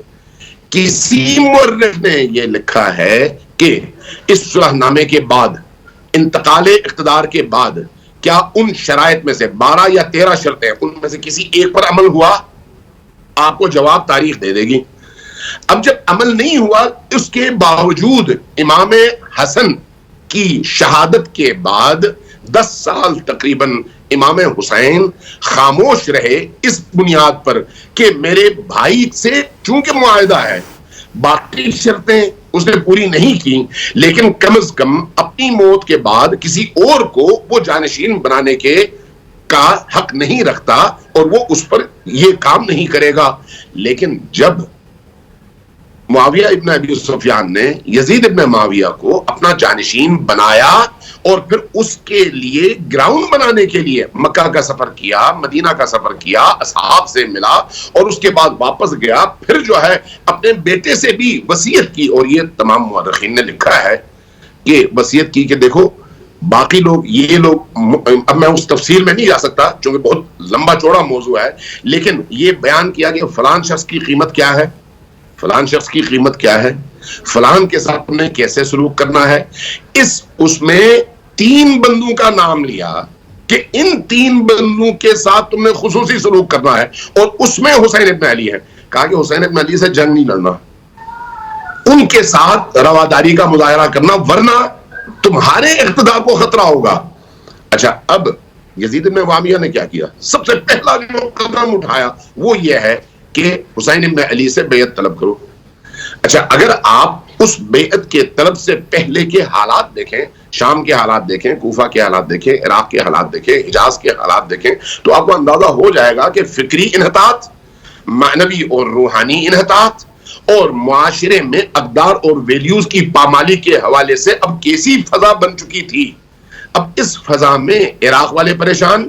کسی مورخ نے یہ لکھا ہے کہ اس صلح نامے کے بعد، انتقال اقتدار کے بعد، کیا ان شرائط میں سے 12 یا 13 شرطیں ان میں سے کسی ایک پر عمل ہوا؟ آپ کو جواب تاریخ دے دے گی. اب جب عمل نہیں ہوا، اس کے باوجود امام حسن کی شہادت کے بعد 10 سال تقریباً امام حسین خاموش رہے اس بنیاد پر کہ میرے بھائی سے چونکہ معاہدہ ہے، باقی شرطیں اس نے پوری نہیں کی، لیکن کم از کم اپنی موت کے بعد کسی اور کو وہ جانشین بنانے کے کا حق نہیں رکھتا اور وہ اس پر یہ کام نہیں کرے گا. لیکن جب معاویہ ابن ابی سفیان نے یزید ابن معاویہ کو اپنا جانشین بنایا اور پھر اس کے لیے گراؤنڈ بنانے کے لیے مکہ کا سفر کیا، مدینہ کا سفر کیا، اصحاب سے ملا اور اس کے بعد واپس گیا، پھر جو ہے اپنے بیٹے سے بھی وصیت کی. اور یہ تمام مورخین نے لکھا ہے کہ وصیت کی کہ دیکھو باقی لوگ، یہ لوگ، اب میں اس تفصیل میں نہیں جا سکتا چونکہ بہت لمبا چوڑا موضوع ہے، لیکن یہ بیان کیا کہ فلان شخص کی قیمت کیا ہے، فلان شخص کی قیمت کیا ہے، فلان کے ساتھ تم نے کیسے سلوک کرنا ہے. اس میں 3 بندوں کا نام لیا کہ ان 3 بندوں کے ساتھ تم نے خصوصی سلوک کرنا ہے، اور اس میں حسین ابن علی ہے. کہا کہ حسین ابن علی سے جنگ نہیں لڑنا، ان کے ساتھ رواداری کا مظاہرہ کرنا، ورنہ تمہارے اقتدار کو خطرہ ہوگا. اچھا، اب یزید ابن معاویہ نے کیا کیا؟ سب سے پہلا جو قدم اٹھایا وہ یہ ہے کہ حسین ابن علی سے بیعت طلب کرو. اچھا، اگر آپ اس بیعت کے طلب سے پہلے کے حالات دیکھیں، شام کے حالات دیکھیں، کوفہ کے حالات دیکھیں، عراق کے حالات دیکھیں، حجاز کے حالات دیکھیں، تو آپ کو اندازہ ہو جائے گا کہ فکری انحطاط، معنوی اور روحانی انحطاط اور معاشرے میں اقدار اور ویلیوز کی پامالی کے حوالے سے اب کیسی فضا بن چکی تھی۔ اب اس فضا میں عراق والے پریشان،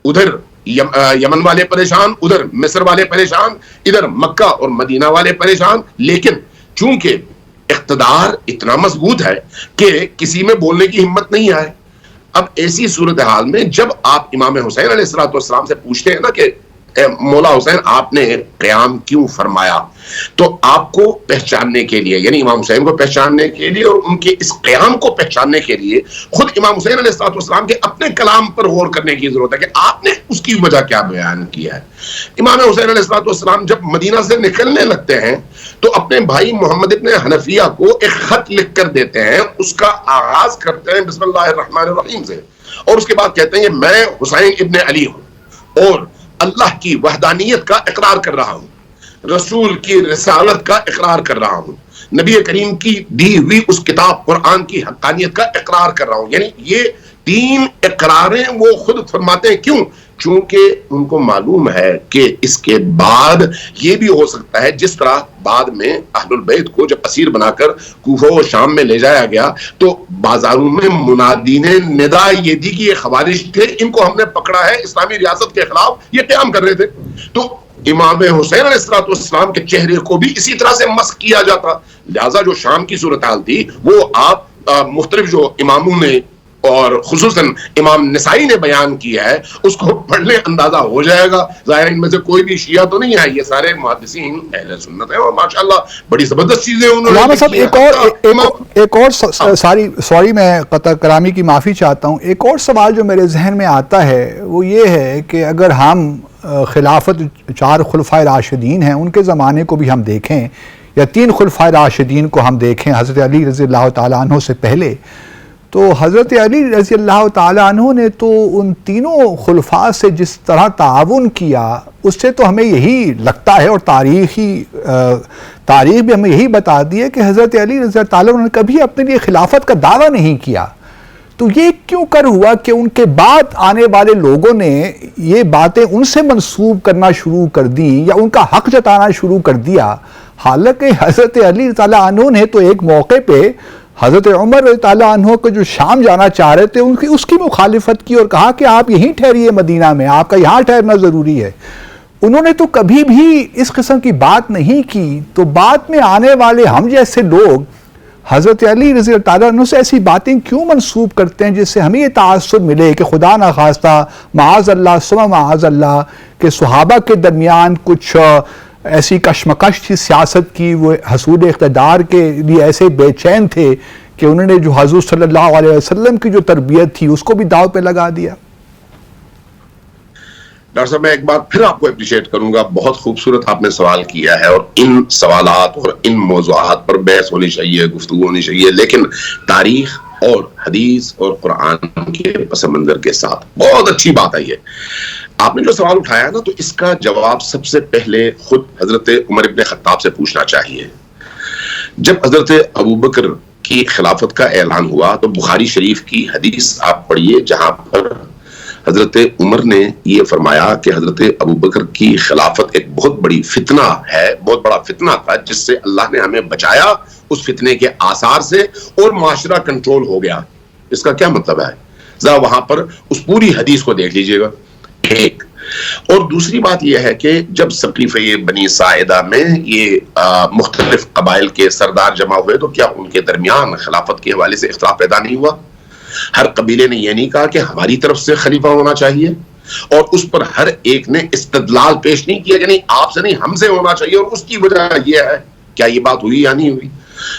ادھر یمن والے پریشان، ادھر مصر والے پریشان، ادھر مکہ اور مدینہ والے پریشان، لیکن چونکہ اقتدار اتنا مضبوط ہے کہ کسی میں بولنے کی ہمت نہیں آئے۔ اب ایسی صورتحال میں جب آپ امام حسین علیہ السلام سے پوچھتے ہیں نا کہ مولا حسین آپ نے قیام کیوں فرمایا، تو آپ کو پہچاننے کے لیے، یعنی امام حسین کو پہچاننے کے لیے اور ان کے اس قیام کو پہچاننے کے لیے خود امام حسین علیہ السلام کے اپنے کلام پر غور کرنے کی ضرورت ہے کہ آپ نے اس کی وجہ کیا بیان کیا ہے۔ امام حسین علیہ السلام جب مدینہ سے نکلنے لگتے ہیں تو اپنے بھائی محمد ابن حنفیہ کو ایک خط لکھ کر دیتے ہیں، اس کا آغاز کرتے ہیں بسم اللہ الرحمن الرحیم سے، اور اس کے بعد کہتے ہیں میں حسین ابن علی ہوں اور اللہ کی وحدانیت کا اقرار کر رہا ہوں، رسول کی رسالت کا اقرار کر رہا ہوں، نبی کریم کی دی ہوئی اس کتاب قرآن کی حقانیت کا اقرار کر رہا ہوں۔ یعنی یہ تین اقراریں وہ خود فرماتے ہیں، کیوں؟ چونکہ ان کو معلوم ہے کہ اس کے بعد یہ بھی ہو سکتا ہے جس طرح بعد میں اہل البیت کو جب اسیر بنا کر کوفہ و شام میں لے جایا گیا تو بازاروں میں منادین ندا یہ دی کہ یہ خوارج تھے، ان کو ہم نے پکڑا ہے، اسلامی ریاست کے خلاف یہ قیام کر رہے تھے، تو امام حسین علیہ السلام کے چہرے کو بھی اسی طرح سے مسخ کیا جاتا۔ لہذا جو شام کی صورتحال تھی وہ آپ مختلف جو اماموں نے اور خصوصاً امام نسائی نے بیان کیا ہے اس کو پڑھنے اندازہ ہو جائے گا۔ ظاہر ان میں سے کوئی بھی شیعہ تو نہیں ہے، یہ سارے محدثین اہل سنت ہیں اور ماشاءاللہ بڑی زبردست چیزیں انہوں نے صاحب ایک اور سوری میں قطع کلامی کی معافی چاہتا ہوں، ایک اور سوال جو میرے ذہن میں آتا ہے وہ یہ ہے کہ اگر ہم خلافت 4 خلفائے راشدین ہیں ان کے زمانے کو بھی ہم دیکھیں یا 3 خلفائے راشدین کو ہم دیکھیں حضرت علی رضی اللہ تعالیٰ عنہ سے پہلے، تو حضرت علی رضی اللہ تعالیٰ عنہ نے تو ان تینوں خلفاء سے جس طرح تعاون کیا اس سے تو ہمیں یہی لگتا ہے اور تاریخ بھی ہمیں یہی بتاتی ہے کہ حضرت علی رضی اللہ تعالیٰ عنہ نے کبھی اپنے لیے خلافت کا دعویٰ نہیں کیا۔ تو یہ کیوں کر ہوا کہ ان کے بعد آنے والے لوگوں نے یہ باتیں ان سے منسوب کرنا شروع کر دی یا ان کا حق جتانا شروع کر دیا، حالانکہ حضرت علی تعالیٰ عنہ نے تو ایک موقع پہ حضرت عمر تعالیٰ عنہ کو جو شام جانا چاہ رہے تھے اس کی مخالفت کی اور کہا کہ آپ یہیں ٹھہریے مدینہ میں، آپ کا یہاں ٹھہرنا ضروری ہے۔ انہوں نے تو کبھی بھی اس قسم کی بات نہیں کی، تو بعد میں آنے والے ہم جیسے لوگ حضرت علی رضی اللہ تعالیٰ عنہ سے ایسی باتیں کیوں منسوب کرتے ہیں جس سے ہمیں یہ تعصب ملے کہ خدا نخواستہ معاذ اللہ ثم معاذ اللہ کہ صحابہ کے درمیان کچھ ایسی کشمکش تھی سیاست کی، وہ حصول اقتدار کے لیے ایسے بے چین تھے کہ انہوں نے جو حضور صلی اللہ علیہ وسلم کی جو تربیت تھی اس کو بھی داؤ پہ لگا دیا۔ ڈاکٹر صاحب میں ایک بار پھر آپ کو اپریشیٹ کروں گا، بہت خوبصورت آپ نے سوال کیا ہے اور ان سوالات اور ان موضوعات پر بحث ہونی چاہیے، گفتگو ہونی چاہیے، لیکن تاریخ اور حدیث اور قرآن کے پس منظر کے ساتھ بہت اچھی بات ہے یہ۔ آپ نے جو سوال اٹھایا نا تو اس کا جواب سب سے پہلے خود حضرت عمر ابن خطاب سے پوچھنا چاہیے۔ جب حضرت ابوبکر کی خلافت کا اعلان ہوا تو بخاری شریف کی حدیث آپ پڑھیے جہاں پر حضرت عمر نے یہ فرمایا کہ حضرت ابوبکر کی خلافت ایک بہت بڑی فتنہ ہے، بہت بڑا فتنہ تھا جس سے اللہ نے ہمیں بچایا اس فتنے کے آثار سے اور معاشرہ کنٹرول ہو گیا۔ اس کا کیا مطلب ہے؟ ذرا وہاں پر اس پوری حدیث کو دیکھ لیجئے گا۔ ایک اور دوسری بات یہ ہے کہ جب سقیفہ بنی ساعدہ میں یہ مختلف قبائل کے سردار جمع ہوئے تو کیا ان کے درمیان خلافت کے حوالے سے اختلاف پیدا نہیں ہوا؟ ہر قبیلے نے یہ نہیں کہا کہ ہماری طرف سے خلیفہ ہونا چاہیے اور اس پر ہر ایک نے استدلال پیش نہیں کیا، یعنی آپ سے نہیں ہم سے ہونا چاہیے اور اس کی وجہ یہ ہے۔ کیا یہ بات ہوئی یا نہیں ہوئی؟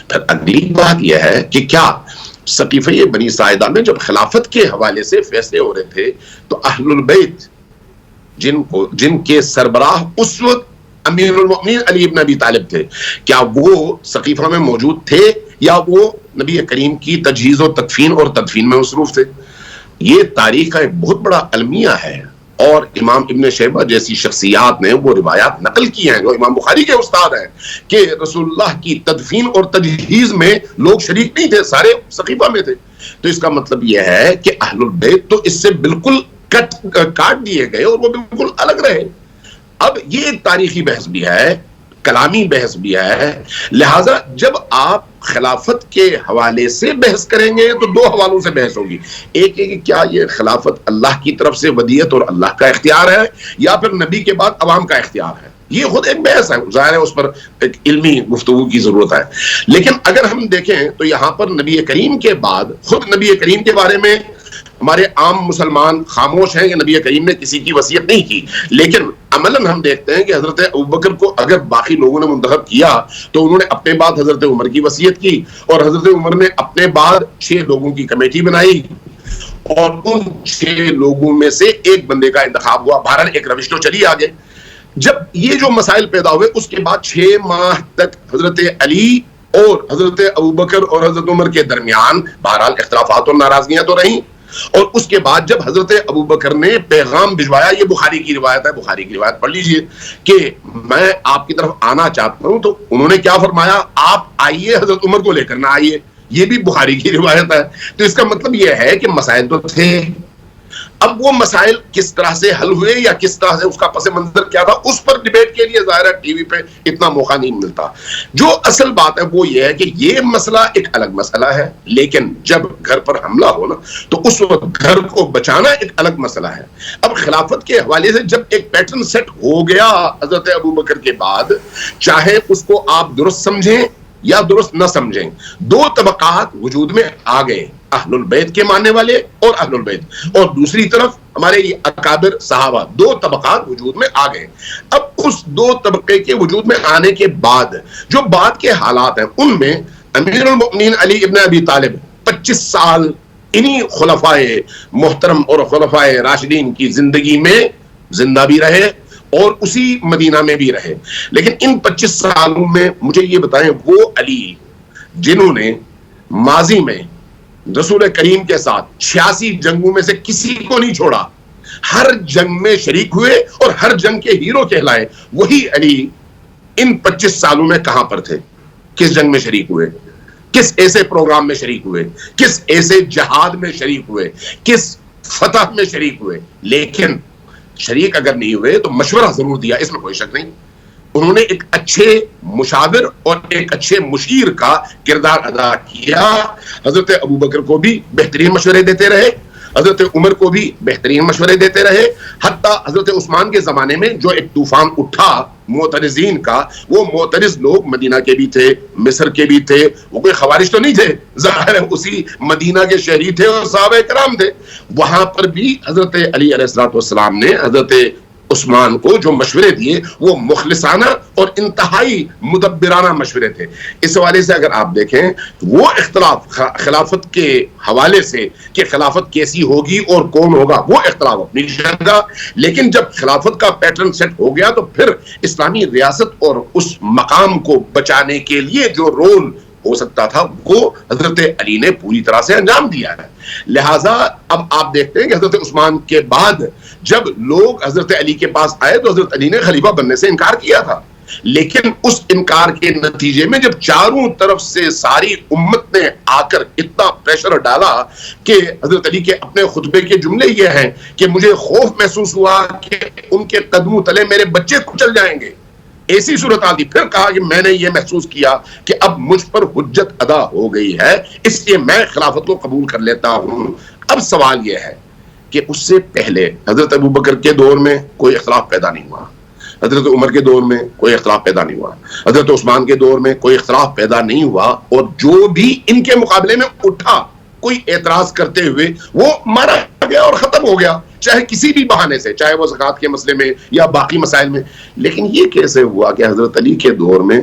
پھر اگلی بات یہ ہے کہ کیا سقیفہ بنی ساعدہ میں جب خلافت کے حوالے سے فیصلے ہو رہے تھے تو اہل البیت جن کے سربراہ اس وقت امیر المؤمنین علی ابن ابی طالب تھے، کیا وہ سقیفہ میں موجود تھے یا وہ نبی کریم کی تجہیز و تدفین اور تدفین میں مصروف تھے؟ یہ تاریخ کا ایک بہت بڑا المیہ ہے اور امام ابن شیبہ جیسی شخصیات نے وہ روایات نقل کی ہیں جو امام بخاری کے استاد ہیں کہ رسول اللہ کی تدفین اور تجہیز میں لوگ شریک نہیں تھے، سارے سقیفہ میں تھے. تو اس کا مطلب یہ ہے کہ اہل البیت تو اس سے بالکل کاٹ دیے گئے اور وہ بالکل الگ رہے. اب یہ ایک تاریخی بحث بھی ہے، کلامی بحث بھی ہے. لہٰذا جب آپ خلافت کے حوالے سے بحث کریں گے تو دو حوالوں سے بحث ہوگی. ایک ہے کہ کیا یہ خلافت اللہ کی طرف سے ودیت اور اللہ کا اختیار ہے یا پھر نبی کے بعد عوام کا اختیار ہے. یہ خود ایک بحث ہے، ظاہر ہے اس پر ایک علمی گفتگو کی ضرورت ہے. لیکن اگر ہم دیکھیں تو یہاں پر نبی کریم کے بعد خود نبی کریم کے بارے میں ہمارے عام مسلمان خاموش ہیں کہ نبی کریم نے کسی کی وصیت نہیں کی، لیکن عملاً ہم دیکھتے ہیں کہ حضرت ابوبکر کو اگر باقی لوگوں نے منتخب کیا تو انہوں نے اپنے بعد حضرت عمر کی وصیت کی، اور حضرت عمر نے اپنے بعد 6 لوگوں کی کمیٹی بنائی اور ان 6 لوگوں میں سے ایک بندے کا انتخاب ہوا. بہرحال ایک روش تو چلی آگے. جب یہ جو مسائل پیدا ہوئے اس کے بعد 6 ماہ تک حضرت علی اور حضرت ابوبکر اور حضرت عمر کے درمیان بہرحال اختلافات اور ناراضگیاں تو رہیں. اور اس کے بعد جب حضرت ابوبکر نے پیغام بھجوایا، یہ بخاری کی روایت ہے، بخاری کی روایت پڑھ لیجئے، کہ میں آپ کی طرف آنا چاہتا ہوں، تو انہوں نے کیا فرمایا؟ آپ آئیے، حضرت عمر کو لے کر نہ آئیے. یہ بھی بخاری کی روایت ہے. تو اس کا مطلب یہ ہے کہ مسائل تو تھے. اب وہ مسائل کس طرح سے حل ہوئے یا کس طرح سے اس کا پس منظر کیا تھا، اس پر ڈیبیٹ کے لیے ظاہر ہے ٹی وی پہ اتنا موقع نہیں ملتا. جو اصل بات ہے وہ یہ ہے کہ یہ مسئلہ ایک الگ مسئلہ ہے، لیکن جب گھر پر حملہ ہو نا تو اس وقت گھر کو بچانا ایک الگ مسئلہ ہے. اب خلافت کے حوالے سے جب ایک پیٹرن سیٹ ہو گیا حضرت ابوبکر کے بعد، چاہے اس کو آپ درست سمجھیں یا درست نہ سمجھیں، 2 طبقات وجود میں آ گئے، اہل البیت کے ماننے والے اور اہل البیت، اور دوسری طرف ہمارے یہ اکابر صحابہ، 2 طبقات وجود میں آ گئے. اب اس 2 طبقے کے وجود میں آنے کے بعد جو بعد کے حالات ہیں ان میں امیر المؤمنین علی ابن ابی طالب 25 سال انہی خلفائے محترم اور خلفائے راشدین کی زندگی میں زندہ بھی رہے اور اسی مدینہ میں بھی رہے. لیکن ان 25 سالوں میں مجھے یہ بتائیں، وہ علی جنہوں نے ماضی میں رسول کریم کے ساتھ 86 جنگوں میں سے کسی کو نہیں چھوڑا، ہر جنگ میں شریک ہوئے اور ہر جنگ کے ہیرو کہلائے، وہی علی ان 25 سالوں میں کہاں پر تھے؟ کس جنگ میں شریک ہوئے؟ کس ایسے پروگرام میں شریک ہوئے؟ کس ایسے جہاد میں شریک ہوئے؟ کس فتح میں شریک ہوئے؟ لیکن شریک اگر نہیں ہوئے تو مشورہ ضرور دیا، اس میں کوئی شک نہیں. انہوں نے ایک اچھے مشاور اور ایک اچھے مشیر کا کردار ادا کیا. حضرت ابوبکر کو بھی بہترین مشورے دیتے رہے، حضرت عمر کو بھی بہترین مشورے دیتے رہے. حتیٰ حضرت عثمان کے زمانے میں جو ایک طوفان اٹھا معترضین کا، وہ معترض لوگ مدینہ کے بھی تھے، مصر کے بھی تھے، وہ کوئی خوارج تو نہیں تھے، ظاہر ہے اسی مدینہ کے شہری تھے اور صحابہ کرام تھے. وہاں پر بھی حضرت علی علیہ السلام نے حضرت عثمان کو جو مشورے دیے وہ مخلصانہ اور انتہائی مدبرانہ مشورے تھے. اس حوالے سے اگر آپ دیکھیں وہ اختلاف خلافت کے حوالے سے کہ خلافت کیسی ہوگی اور کون ہوگا، وہ اختلاف اپنی جگہ، لیکن جب خلافت کا پیٹرن سیٹ ہو گیا تو پھر اسلامی ریاست اور اس مقام کو بچانے کے لیے جو رول ہو سکتا تھا وہ حضرت علی نے پوری طرح سے انجام دیا ہے. لہٰذا اب آپ دیکھتے ہیں کہ حضرت عثمان کے بعد جب لوگ حضرت علی کے پاس آئے تو حضرت علی نے خلیفہ بننے سے انکار کیا تھا، لیکن اس انکار کے نتیجے میں جب چاروں طرف سے ساری امت نے آ کر اتنا پریشر ڈالا کہ حضرت علی کے اپنے خطبے کے جملے یہ ہیں کہ مجھے خوف محسوس ہوا کہ ان کے قدموں تلے میرے بچے کچل جائیں گے، ایسی صورتحال تھی. پھر کہا کہ میں نے یہ محسوس کیا کہ اب مجھ پر حجت ادا ہو گئی ہے، اس لیے میں خلافت کو قبول کر لیتا ہوں. اب سوال یہ ہے کہ اس سے پہلے حضرت ابوبکر کے دور میں کوئی اختلاف پیدا نہیں ہوا، حضرت عمر کے دور میں کوئی اختلاف پیدا نہیں ہوا، حضرت عثمان کے دور میں کوئی اختلاف پیدا نہیں ہوا، اور جو بھی ان کے مقابلے میں اٹھا کوئی اعتراض کرتے ہوئے وہ مارا گیا اور ختم ہو گیا، چاہے کسی بھی بہانے سے، چاہے وہ زکوٰۃ کے مسئلے میں یا باقی مسائل میں. لیکن یہ کیسے ہوا کہ حضرت علی کے دور میں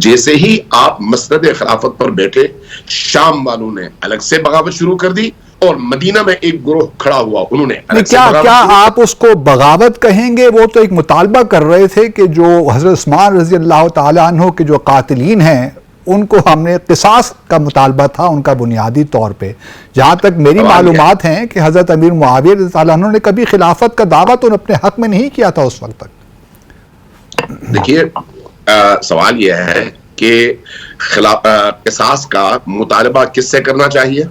جیسے ہی آپ مسند خلافت پر بیٹھے، شام والوں نے الگ سے بغاوت شروع کر دی اور مدینہ میں ایک گروہ کھڑا ہوا، انہوں نے کیا آپ اس کو بغاوت کہیں گے؟ وہ تو ایک مطالبہ کر رہے تھے کہ جو حضرت عثمان رضی اللہ تعالیٰ عنہ کے جو قاتلین ہیں ان کو ہم نے قصاص کا مطالبہ تھا ان کا بنیادی طور پہ. جہاں تک میری معلومات ہیں کہ حضرت امیر معاویہ رضی اللہ عنہ نے کبھی خلافت کا دعویٰ تو اپنے حق میں نہیں کیا تھا اس وقت تک. دیکھیے سوال یہ ہے کہ قصاص کا مطالبہ کس سے کرنا چاہیے؟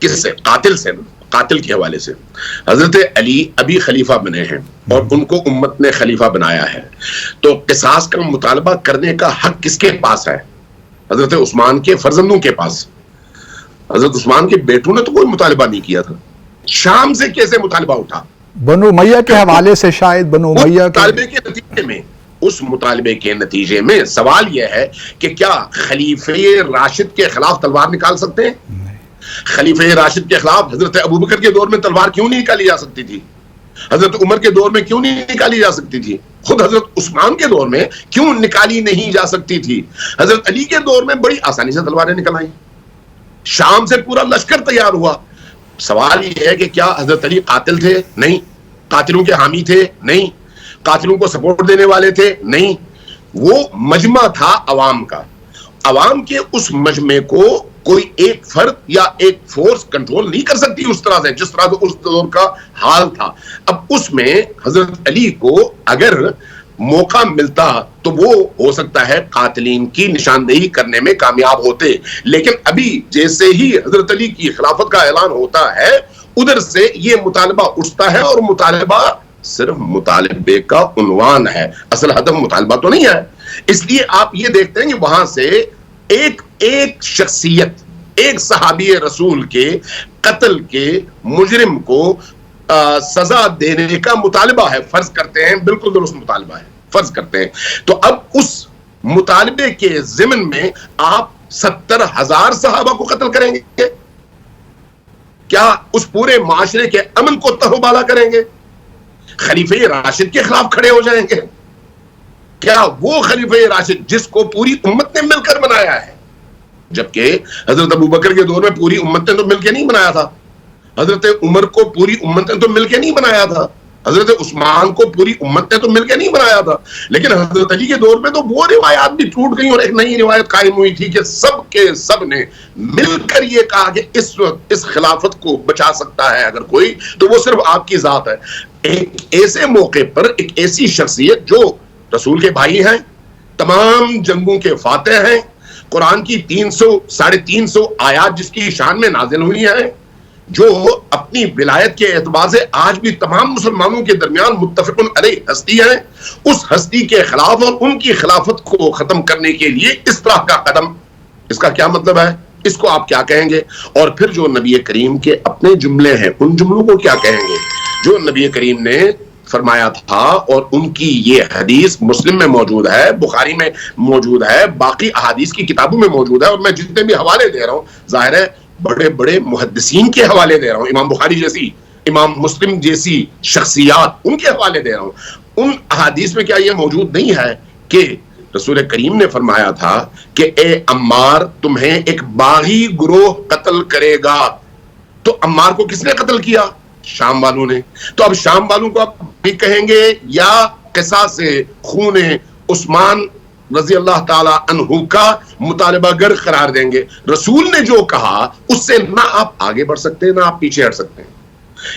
کس سے؟ قاتل سے، قاتل کے حوالے سے. حضرت علی ابھی خلیفہ بنے ہیں اور ان کو امت نے خلیفہ بنایا ہے، تو قصاص کا مطالبہ کرنے کا حق کس کے پاس ہے؟ حضرت عثمان کے فرزندوں کے پاس. حضرت عثمان کے بیٹوں نے تو کوئی مطالبہ نہیں کیا تھا. شام سے کیسے مطالبہ اٹھا؟ بنو امیہ کے حوالے سے شاید. بنو امیہ اس مطالبے کے نتیجے میں سوال یہ ہے کہ کیا خلیفہ راشد کے خلاف تلوار نکال سکتے ہیں؟ خلیفہ راشد کے خلاف حضرت ابوبکر کے دور میں تلوار کیوں نہیں نکالی جا سکتی تھی؟ حضرت عمر کے دور میں کیوں نہیں نکالی جا سکتی تھی؟ خود حضرت عثمان کے دور میں کیوں نکالی نہیں جا سکتی تھی؟ حضرت علی کے دور میں بڑی آسانی سے تلواریں نکل آئیں. شام سے پورا لشکر تیار ہوا. سوال یہ ہے کہ کیا حضرت علی قاتل تھے؟ نہیں. قاتلوں کے حامی تھے؟ نہیں. قاتلوں کو سپورٹ دینے والے تھے؟ نہیں. وہ مجمع تھا عوام کا. عوام کے اس مجمع کو کوئی ایک فرد یا ایک فورس کنٹرول نہیں کر سکتی اس طرح سے جس طرح سے اس دور کا حال تھا. اب اس میں حضرت علی کو اگر موقع ملتا تو وہ ہو سکتا ہے قاتلین کی نشاندہی کرنے میں کامیاب ہوتے، لیکن ابھی جیسے ہی حضرت علی کی خلافت کا اعلان ہوتا ہے ادھر سے یہ مطالبہ اٹھتا ہے، اور مطالبہ صرف مطالبے کا عنوان ہے، اصل ہدف مطالبہ تو نہیں ہے. اس لیے آپ یہ دیکھتے ہیں کہ وہاں سے ایک شخصیت، ایک صحابی رسول کے قتل کے مجرم کو سزا دینے کا مطالبہ ہے. فرض کرتے ہیں بالکل درست مطالبہ ہے، فرض کرتے ہیں. تو اب اس مطالبے کے ضمن میں آپ 70,000 صحابہ کو قتل کریں گے؟ کیا اس پورے معاشرے کے امن کو تہو بالا کریں گے؟ خلیفہ راشد کے خلاف کھڑے ہو جائیں گے؟ کیا وہ خلیفہ راشد جس کو پوری امت نے مل کر بنایا ہے، جبکہ حضرت ابوبکر کے دور میں پوری امت نے تو مل کے نہیں بنایا تھا، حضرت عمر کو پوری امت نے تو مل کے نہیں بنایا تھا، حضرت عثمان کو پوری امت نے تو مل کے نہیں بنایا تھا، لیکن حضرت علی کے دور میں تو وہ روایات بھی ٹوٹ گئی اور ایک نئی روایت قائم ہوئی تھی کہ سب کے سب نے مل کر یہ کہا کہ اس خلافت کو بچا سکتا ہے اگر کوئی تو وہ صرف آپ کی ذات ہے. ایک ایسے موقع پر ایک ایسی شخصیت جو رسول کے بھائی ہیں، تمام جنگوں کے فاتح ہیں، قرآن کی 300-350 آیات جس کی شان میں نازل ہوئی ہیں، جو اپنی ولایت کے اعتبار سے آج بھی تمام مسلمانوں کے درمیان متفق علیہ ہستی ہے، اس ہستی کے خلاف اور ان کی خلافت کو ختم کرنے کے لیے اس طرح کا قدم، اس کا کیا مطلب ہے؟ اس کو آپ کیا کہیں گے؟ اور پھر جو نبی کریم کے اپنے جملے ہیں ان جملوں کو کیا کہیں گے جو نبی کریم نے فرمایا تھا؟ اور ان کی یہ حدیث مسلم میں موجود ہے، بخاری میں موجود ہے، باقی احادیث کی کتابوں میں موجود ہے، اور میں جتنے بھی حوالے دے رہا ہوں ظاہر ہے بڑے بڑے محدثین کے حوالے دے رہا ہوں، امام بخاری جیسی، امام مسلم جیسی شخصیات، ان کے حوالے دے رہا ہوں. ان احادیث میں کیا یہ موجود نہیں ہے کہ رسول کریم نے فرمایا تھا کہ اے عمار تمہیں ایک باغی گروہ قتل کرے گا؟ تو عمار کو کس نے قتل کیا؟ شام والوں نے. تو اب شام والوں کو آپ بھی کہیں گے یا قصاص خون عثمان رضی اللہ تعالی عنہ کا مطالبہ گر قرار دیں گے؟ رسول نے جو کہا اس سے نہ آپ آگے بڑھ سکتے ہیں نہ آپ پیچھے ہٹ سکتے ہیں.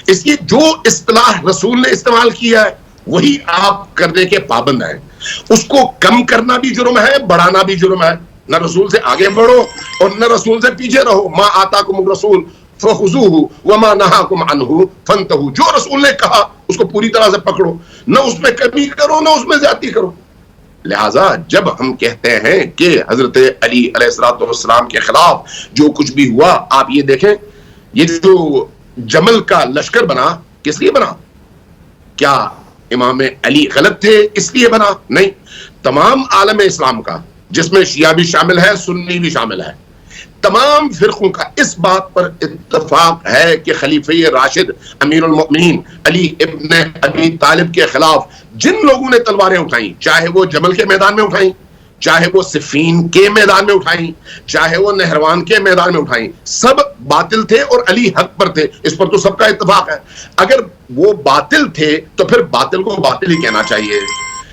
اس لیے جو اصطلاح رسول نے استعمال کیا ہے وہی آپ کرنے کے پابند ہیں. اس کو کم کرنا بھی جرم ہے، بڑھانا بھی جرم ہے. نہ رسول سے آگے بڑھو اور نہ رسول سے پیچھے رہو. ما آتاکم الرسول فخذوہ وما نہاکم عنہ فانتہوا. جو رسول نے کہا اس کو پوری طرح سے پکڑو، نہ اس میں کمی کرو نہ اس میں زیادتی کرو. لہٰذا جب ہم کہتے ہیں کہ حضرت علی علیہ السلام کے خلاف جو کچھ بھی ہوا، آپ یہ دیکھیں یہ جو جمل کا لشکر بنا کس لیے بنا؟ کیا امام علی غلط تھے اس لیے بنا؟ نہیں. تمام عالم اسلام کا جس میں شیعہ بھی شامل ہے سنی بھی شامل ہے، تمام فرقوں کا اس بات پر اتفاق ہے کہ خلیفہ راشد امیر المؤمنین علی ابن ابی طالب کے خلاف جن لوگوں نے تلواریں اٹھائیں، چاہے وہ جمل کے میدان میں اٹھائیں، چاہے وہ صفین کے میدان میں اٹھائیں، چاہے وہ نہروان کے میدان میں اٹھائیں، سب باطل تھے اور علی حق پر تھے. اس پر تو سب کا اتفاق ہے. اگر وہ باطل تھے تو پھر باطل کو باطل ہی کہنا چاہیے.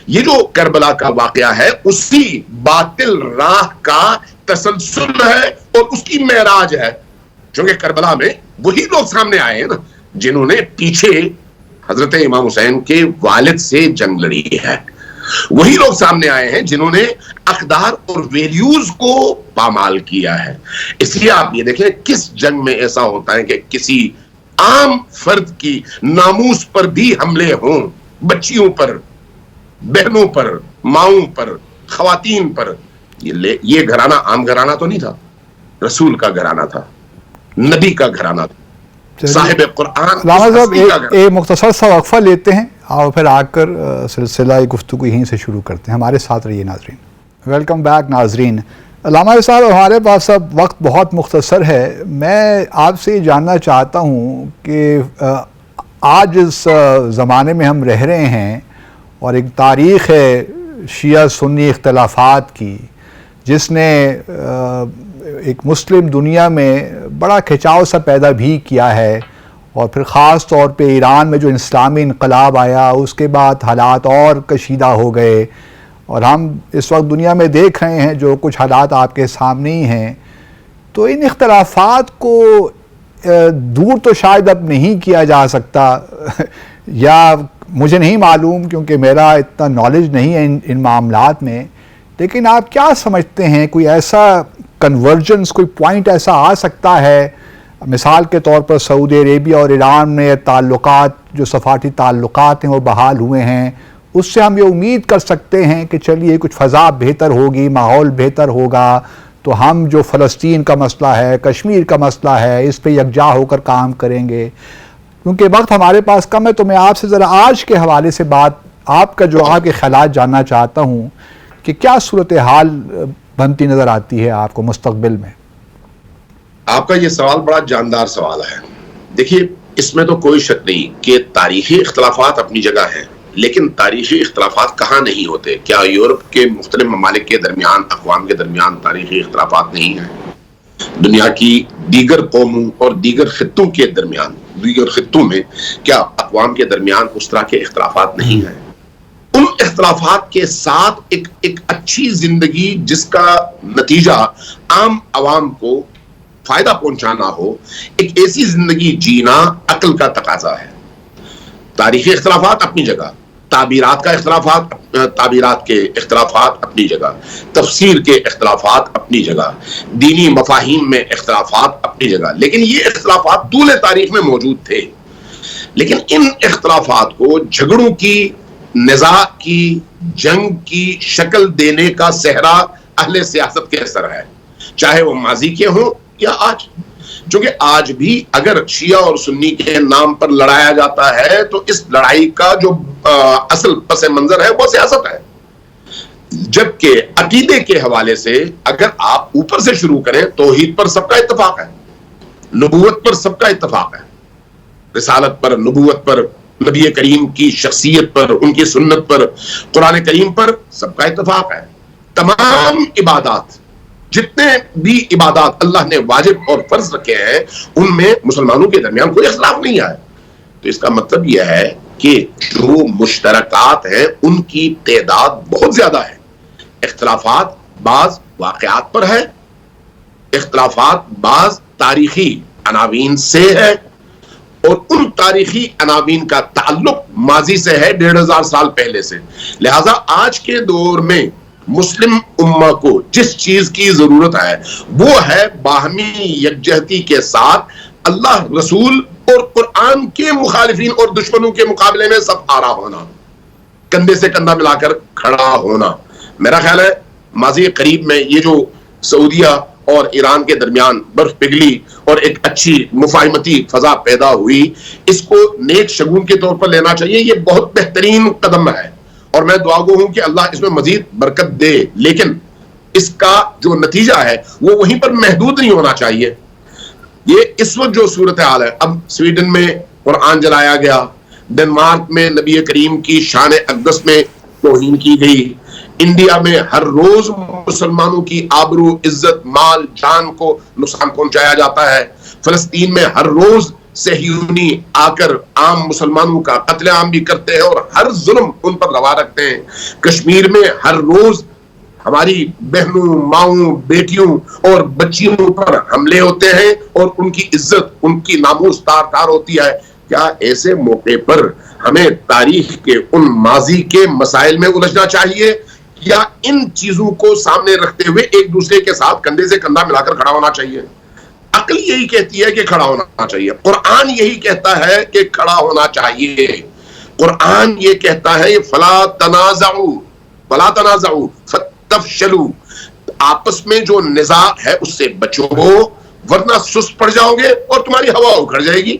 یہ جو کربلا کا واقعہ ہے اسی باطل راہ کا تسلسل ہے اور اس کی معراج ہے. چونکہ کربلا میں وہی لوگ سامنے آئے ہیں نا جنہوں نے پیچھے حضرت امام حسین کے والد سے جنگ لڑی ہے. وہی لوگ سامنے آئے ہیں جنہوں نے اقدار اور ویلیوز کو پامال کیا ہے. اس لیے آپ یہ دیکھیں کس جنگ میں ایسا ہوتا ہے کہ کسی عام فرد کی ناموس پر بھی حملے ہوں، بچیوں پر، بہنوں پر، ماؤں پر، خواتین پر. یہ گھرانہ عام گھرانہ تو نہیں تھا، رسول کا گھرانہ تھا، نبی کا گھرانہ تھا، صاحب قرآن. علامہ صاحب ایک مختصر سا وقفہ لیتے ہیں اور پھر آ کر سلسلہ گفتگو یہیں سے شروع کرتے ہیں. ہمارے ساتھ رہیے ناظرین. ویلکم بیک ناظرین. علامہ صاحب ہمارے پاس اب وقت بہت مختصر ہے. میں آپ سے یہ جاننا چاہتا ہوں کہ آج اس زمانے میں ہم رہ رہے ہیں اور ایک تاریخ ہے شیعہ سنی اختلافات کی جس نے ایک مسلم دنیا میں بڑا کھچاؤ سا پیدا بھی کیا ہے، اور پھر خاص طور پہ ایران میں جو اسلامی انقلاب آیا اس کے بعد حالات اور کشیدہ ہو گئے، اور ہم اس وقت دنیا میں دیکھ رہے ہیں جو کچھ حالات آپ کے سامنے ہی ہیں. تو ان اختلافات کو دور تو شاید اب نہیں کیا جا سکتا یا مجھے نہیں معلوم کیونکہ میرا اتنا نالج نہیں ہے ان معاملات میں، لیکن آپ کیا سمجھتے ہیں کوئی ایسا کنورجنس، کوئی پوائنٹ ایسا آ سکتا ہے؟ مثال کے طور پر سعودی عربیہ اور ایران میں تعلقات، جو سفارتی تعلقات ہیں وہ بحال ہوئے ہیں، اس سے ہم یہ امید کر سکتے ہیں کہ چلیے کچھ فضا بہتر ہوگی، ماحول بہتر ہوگا، تو ہم جو فلسطین کا مسئلہ ہے، کشمیر کا مسئلہ ہے، اس پہ یکجا ہو کر کام کریں گے. کیونکہ وقت ہمارے پاس کم ہے تو میں آپ سے ذرا آج کے حوالے سے آپ کے خیالات جاننا چاہتا ہوں کہ کیا صورتحال بنتی نظر آتی ہے آپ کو مستقبل میں؟ آپ کا یہ سوال بڑا جاندار سوال ہے. دیکھیے اس میں تو کوئی شک نہیں کہ تاریخی اختلافات اپنی جگہ ہیں، لیکن تاریخی اختلافات کہاں نہیں ہوتے؟ کیا یورپ کے مختلف ممالک کے درمیان، اقوام کے درمیان تاریخی اختلافات نہیں ہیں؟ دنیا کی دیگر قوموں اور دیگر خطوں کے درمیان، دیگر خطوں میں کیا اقوام کے درمیان اس طرح کے اختلافات نہیں ہیں؟ ان اختلافات کے ساتھ ایک اچھی زندگی جس کا نتیجہ عام عوام کو فائدہ پہنچانا ہو، ایک ایسی زندگی جینا عقل کا تقاضا ہے. تاریخی اختلافات اپنی جگہ، تعبیرات کے اختلافات اپنی جگہ، تفسیر کے اختلافات اپنی جگہ، دینی مفاہیم میں اختلافات اپنی جگہ، لیکن یہ اختلافات طول تاریخ میں موجود تھے. لیکن ان اختلافات کو جھگڑوں کی، نزاع کی، جنگ کی شکل دینے کا صحرا اہل سیاست کے سر ہے، چاہے وہ ماضی کے ہوں یا آج. چونکہ آج بھی اگر شیعہ اور سنی کے نام پر لڑایا جاتا ہے تو اس لڑائی کا جو اصل پس منظر ہے وہ سیاست ہے. جبکہ عقیدے کے حوالے سے اگر آپ اوپر سے شروع کریں، توحید پر سب کا اتفاق ہے، نبوت پر سب کا اتفاق ہے، رسالت پر، نبوت پر، نبی کریم کی شخصیت پر، ان کی سنت پر، قرآن کریم پر سب کا اتفاق ہے. تمام عبادات، جتنے بھی عبادات اللہ نے واجب اور فرض رکھے ہیں، ان میں مسلمانوں کے درمیان کوئی اختلاف نہیں ہے. تو اس کا مطلب یہ ہے کہ جو مشترکات ہیں ان کی تعداد بہت زیادہ ہے. اختلافات بعض واقعات پر ہے، اختلافات بعض تاریخی عناوین سے ہے، اور ان تاریخی عناوین کا تعلق ماضی سے ہے 1500 سال پہلے سے. لہذا آج کے دور میں مسلم امہ کو جس چیز کی ضرورت ہے وہ ہے باہمی یکجہتی کے ساتھ اللہ، رسول اور قرآن کے مخالفین اور دشمنوں کے مقابلے میں سب آرا ہونا، کندھے سے کندھا ملا کر کھڑا ہونا. میرا خیال ہے ماضی قریب میں یہ جو سعودیہ اور ایران کے درمیان برف پگھلی اور ایک اچھی مفاہمتی فضا پیدا ہوئی، اس کو نیک شگون کے طور پر لینا چاہیے. یہ بہت بہترین قدم ہے اور میں دعا گو ہوں کہ اللہ اس میں مزید برکت دے، لیکن اس کا جو نتیجہ ہے وہ وہیں پر محدود نہیں ہونا چاہیے. یہ اس وقت جو صورتحال ہے، اب سویڈن میں قرآن جلایا گیا، ڈنمارک میں نبی کریم کی شان اقدس میں توہین کی گئی، انڈیا میں ہر روز مسلمانوں کی آبرو، عزت، مال، جان کو نقصان پہنچایا جاتا ہے، فلسطین میں ہر روز صہیونی آکر عام مسلمانوں کا قتل عام بھی کرتے ہیں اور ہر ظلم ان پر روا رکھتے ہیں. کشمیر میں ہر روز ہماری بہنوں، ماؤں، بیٹیوں اور بچیوں پر حملے ہوتے ہیں اور ان کی عزت، ان کی ناموس تار تار ہوتی ہے. کیا ایسے موقع پر ہمیں تاریخ کے ان ماضی کے مسائل میں الجھنا چاہیے یا ان چیزوں کو سامنے رکھتے ہوئے ایک دوسرے کے ساتھ کندھے سے کندھا ملا کر کھڑا ہونا چاہیے؟ عقل یہی کہتی ہے کہ کھڑا ہونا چاہیے. قرآن یہی کہتا ہے کہ کھڑا ہونا چاہیے. قرآن یہ کہتا ہے فلا تنازعوا فتفشلوا، آپس میں جو نزاع ہے اس سے بچو ورنہ سست پڑ جاؤ گے اور تمہاری ہوا اکھڑ جائے گی.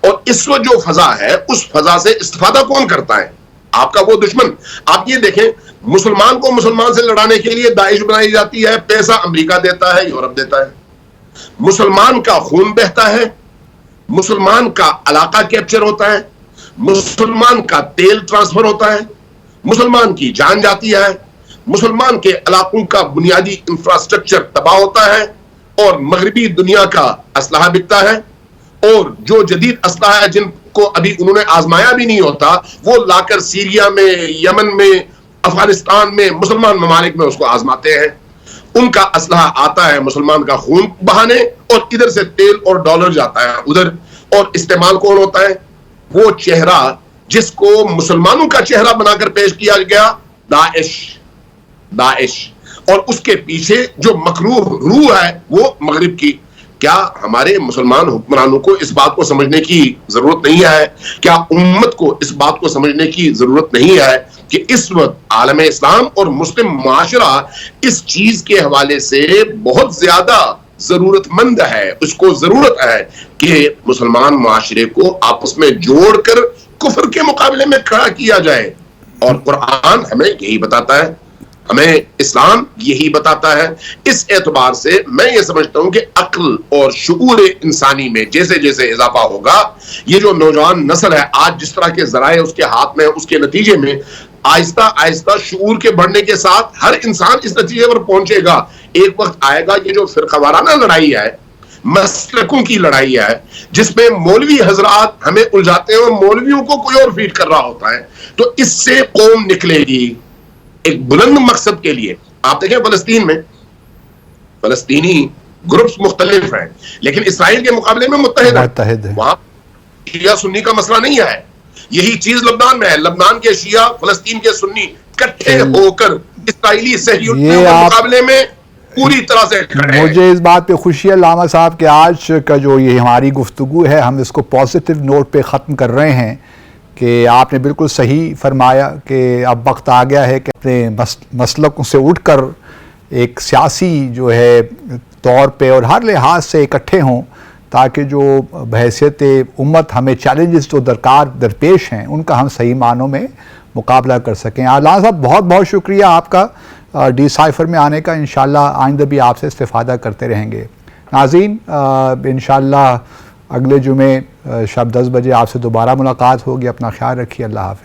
اور اس وقت جو فضا ہے اس فضا سے استفادہ کون کرتا ہے؟ آپ کا وہ دشمن. آپ یہ دیکھیں، مسلمان کو مسلمان سے لڑانے کے لیے داعش بنائی جاتی ہے، پیسہ امریکہ دیتا ہے، یورپ دیتا ہے. مسلمان کا خون بہتا ہے، مسلمان کا علاقہ کیپچر ہوتا ہے، مسلمان کا تیل ٹرانسفر ہوتا ہے، مسلمان کی جان جاتی ہے، مسلمان کے علاقوں کا بنیادی انفراسٹرکچر تباہ ہوتا ہے اور مغربی دنیا کا اسلحہ بکتا ہے. اور جو جدید اسلحہ ہے جن کو ابھی انہوں نے آزمایا بھی نہیں ہوتا وہ لا کر سیریا میں، یمن میں، افغانستان میں، مسلمان ممالک میں اس کو آزماتے ہیں. ان کا اسلحہ آتا ہے مسلمان کا خون بہانے اور ادھر سے تیل اور ڈالر جاتا ہے ادھر. اور استعمال کون ہوتا ہے؟ وہ چہرہ جس کو مسلمانوں کا چہرہ بنا کر پیش کیا گیا، داعش. اور اس کے پیچھے جو مکروہ روح ہے وہ مغرب کی. کیا ہمارے مسلمان حکمرانوں کو اس بات کو سمجھنے کی ضرورت نہیں ہے؟ کیا امت کو اس بات کو سمجھنے کی ضرورت نہیں ہے کہ اس وقت عالم اسلام اور مسلم معاشرہ اس چیز کے حوالے سے بہت زیادہ ضرورت مند ہے؟ اس کو ضرورت ہے کہ مسلمان معاشرے کو آپس میں جوڑ کر کفر کے مقابلے میں کھڑا کیا جائے. اور قرآن ہمیں یہی بتاتا ہے، ہمیں اسلام یہی بتاتا ہے. اس اعتبار سے میں یہ سمجھتا ہوں کہ عقل اور شعور انسانی میں جیسے جیسے اضافہ ہوگا، یہ جو نوجوان نسل ہے آج جس طرح کے ذرائع اس کے ہاتھ میں، اس کے نتیجے میں آہستہ آہستہ شعور کے بڑھنے کے ساتھ ہر انسان اس نتیجے پر پہنچے گا. ایک وقت آئے گا یہ جو فرقہ وارانہ لڑائی ہے، مسلکوں کی لڑائی ہے، جس میں مولوی حضرات ہمیں الجھاتے ہیں اور مولویوں کو کوئی اور فیڈ کر رہا ہوتا ہے، تو اس سے قوم نکلے گی ایک بلند مقصد کے لیے. آپ دیکھیں فلسطین میں فلسطینی گروپس مختلف ہیں لیکن اسرائیل کے مقابلے میں متحد ہیں. وہاں شیعہ سنی کا مسئلہ نہیں ہے. یہی چیز لبنان میں ہے. لبنان کے شیعہ فلسطین کے سنی اکٹھے ہو کر اسرائیلی صہیونیوں کے مقابلے میں پوری طرح سے کھڑے ہیں. مجھے اس بات پہ خوشی ہے علامہ صاحب کہ آج کا جو یہ ہماری گفتگو ہے ہم اس کو پازیٹیو نوٹ پہ ختم کر رہے ہیں کہ آپ نے بالکل صحیح فرمایا کہ اب وقت آ گیا ہے کہ اپنے مسلکوں سے اٹھ کر ایک سیاسی جو ہے طور پہ اور ہر لحاظ سے اکٹھے ہوں تاکہ جو بحیثیت امت ہمیں چیلنجز جو درپیش ہیں ان کا ہم صحیح معنوں میں مقابلہ کر سکیں. علامہ صاحب بہت بہت شکریہ آپ کا ڈی سائفر میں آنے کا. انشاءاللہ آئندہ بھی آپ سے استفادہ کرتے رہیں گے. ناظرین انشاءاللہ اگلے جمعے شب 10 بجے آپ سے دوبارہ ملاقات ہوگی. اپنا خیال رکھیے. اللہ حافظ.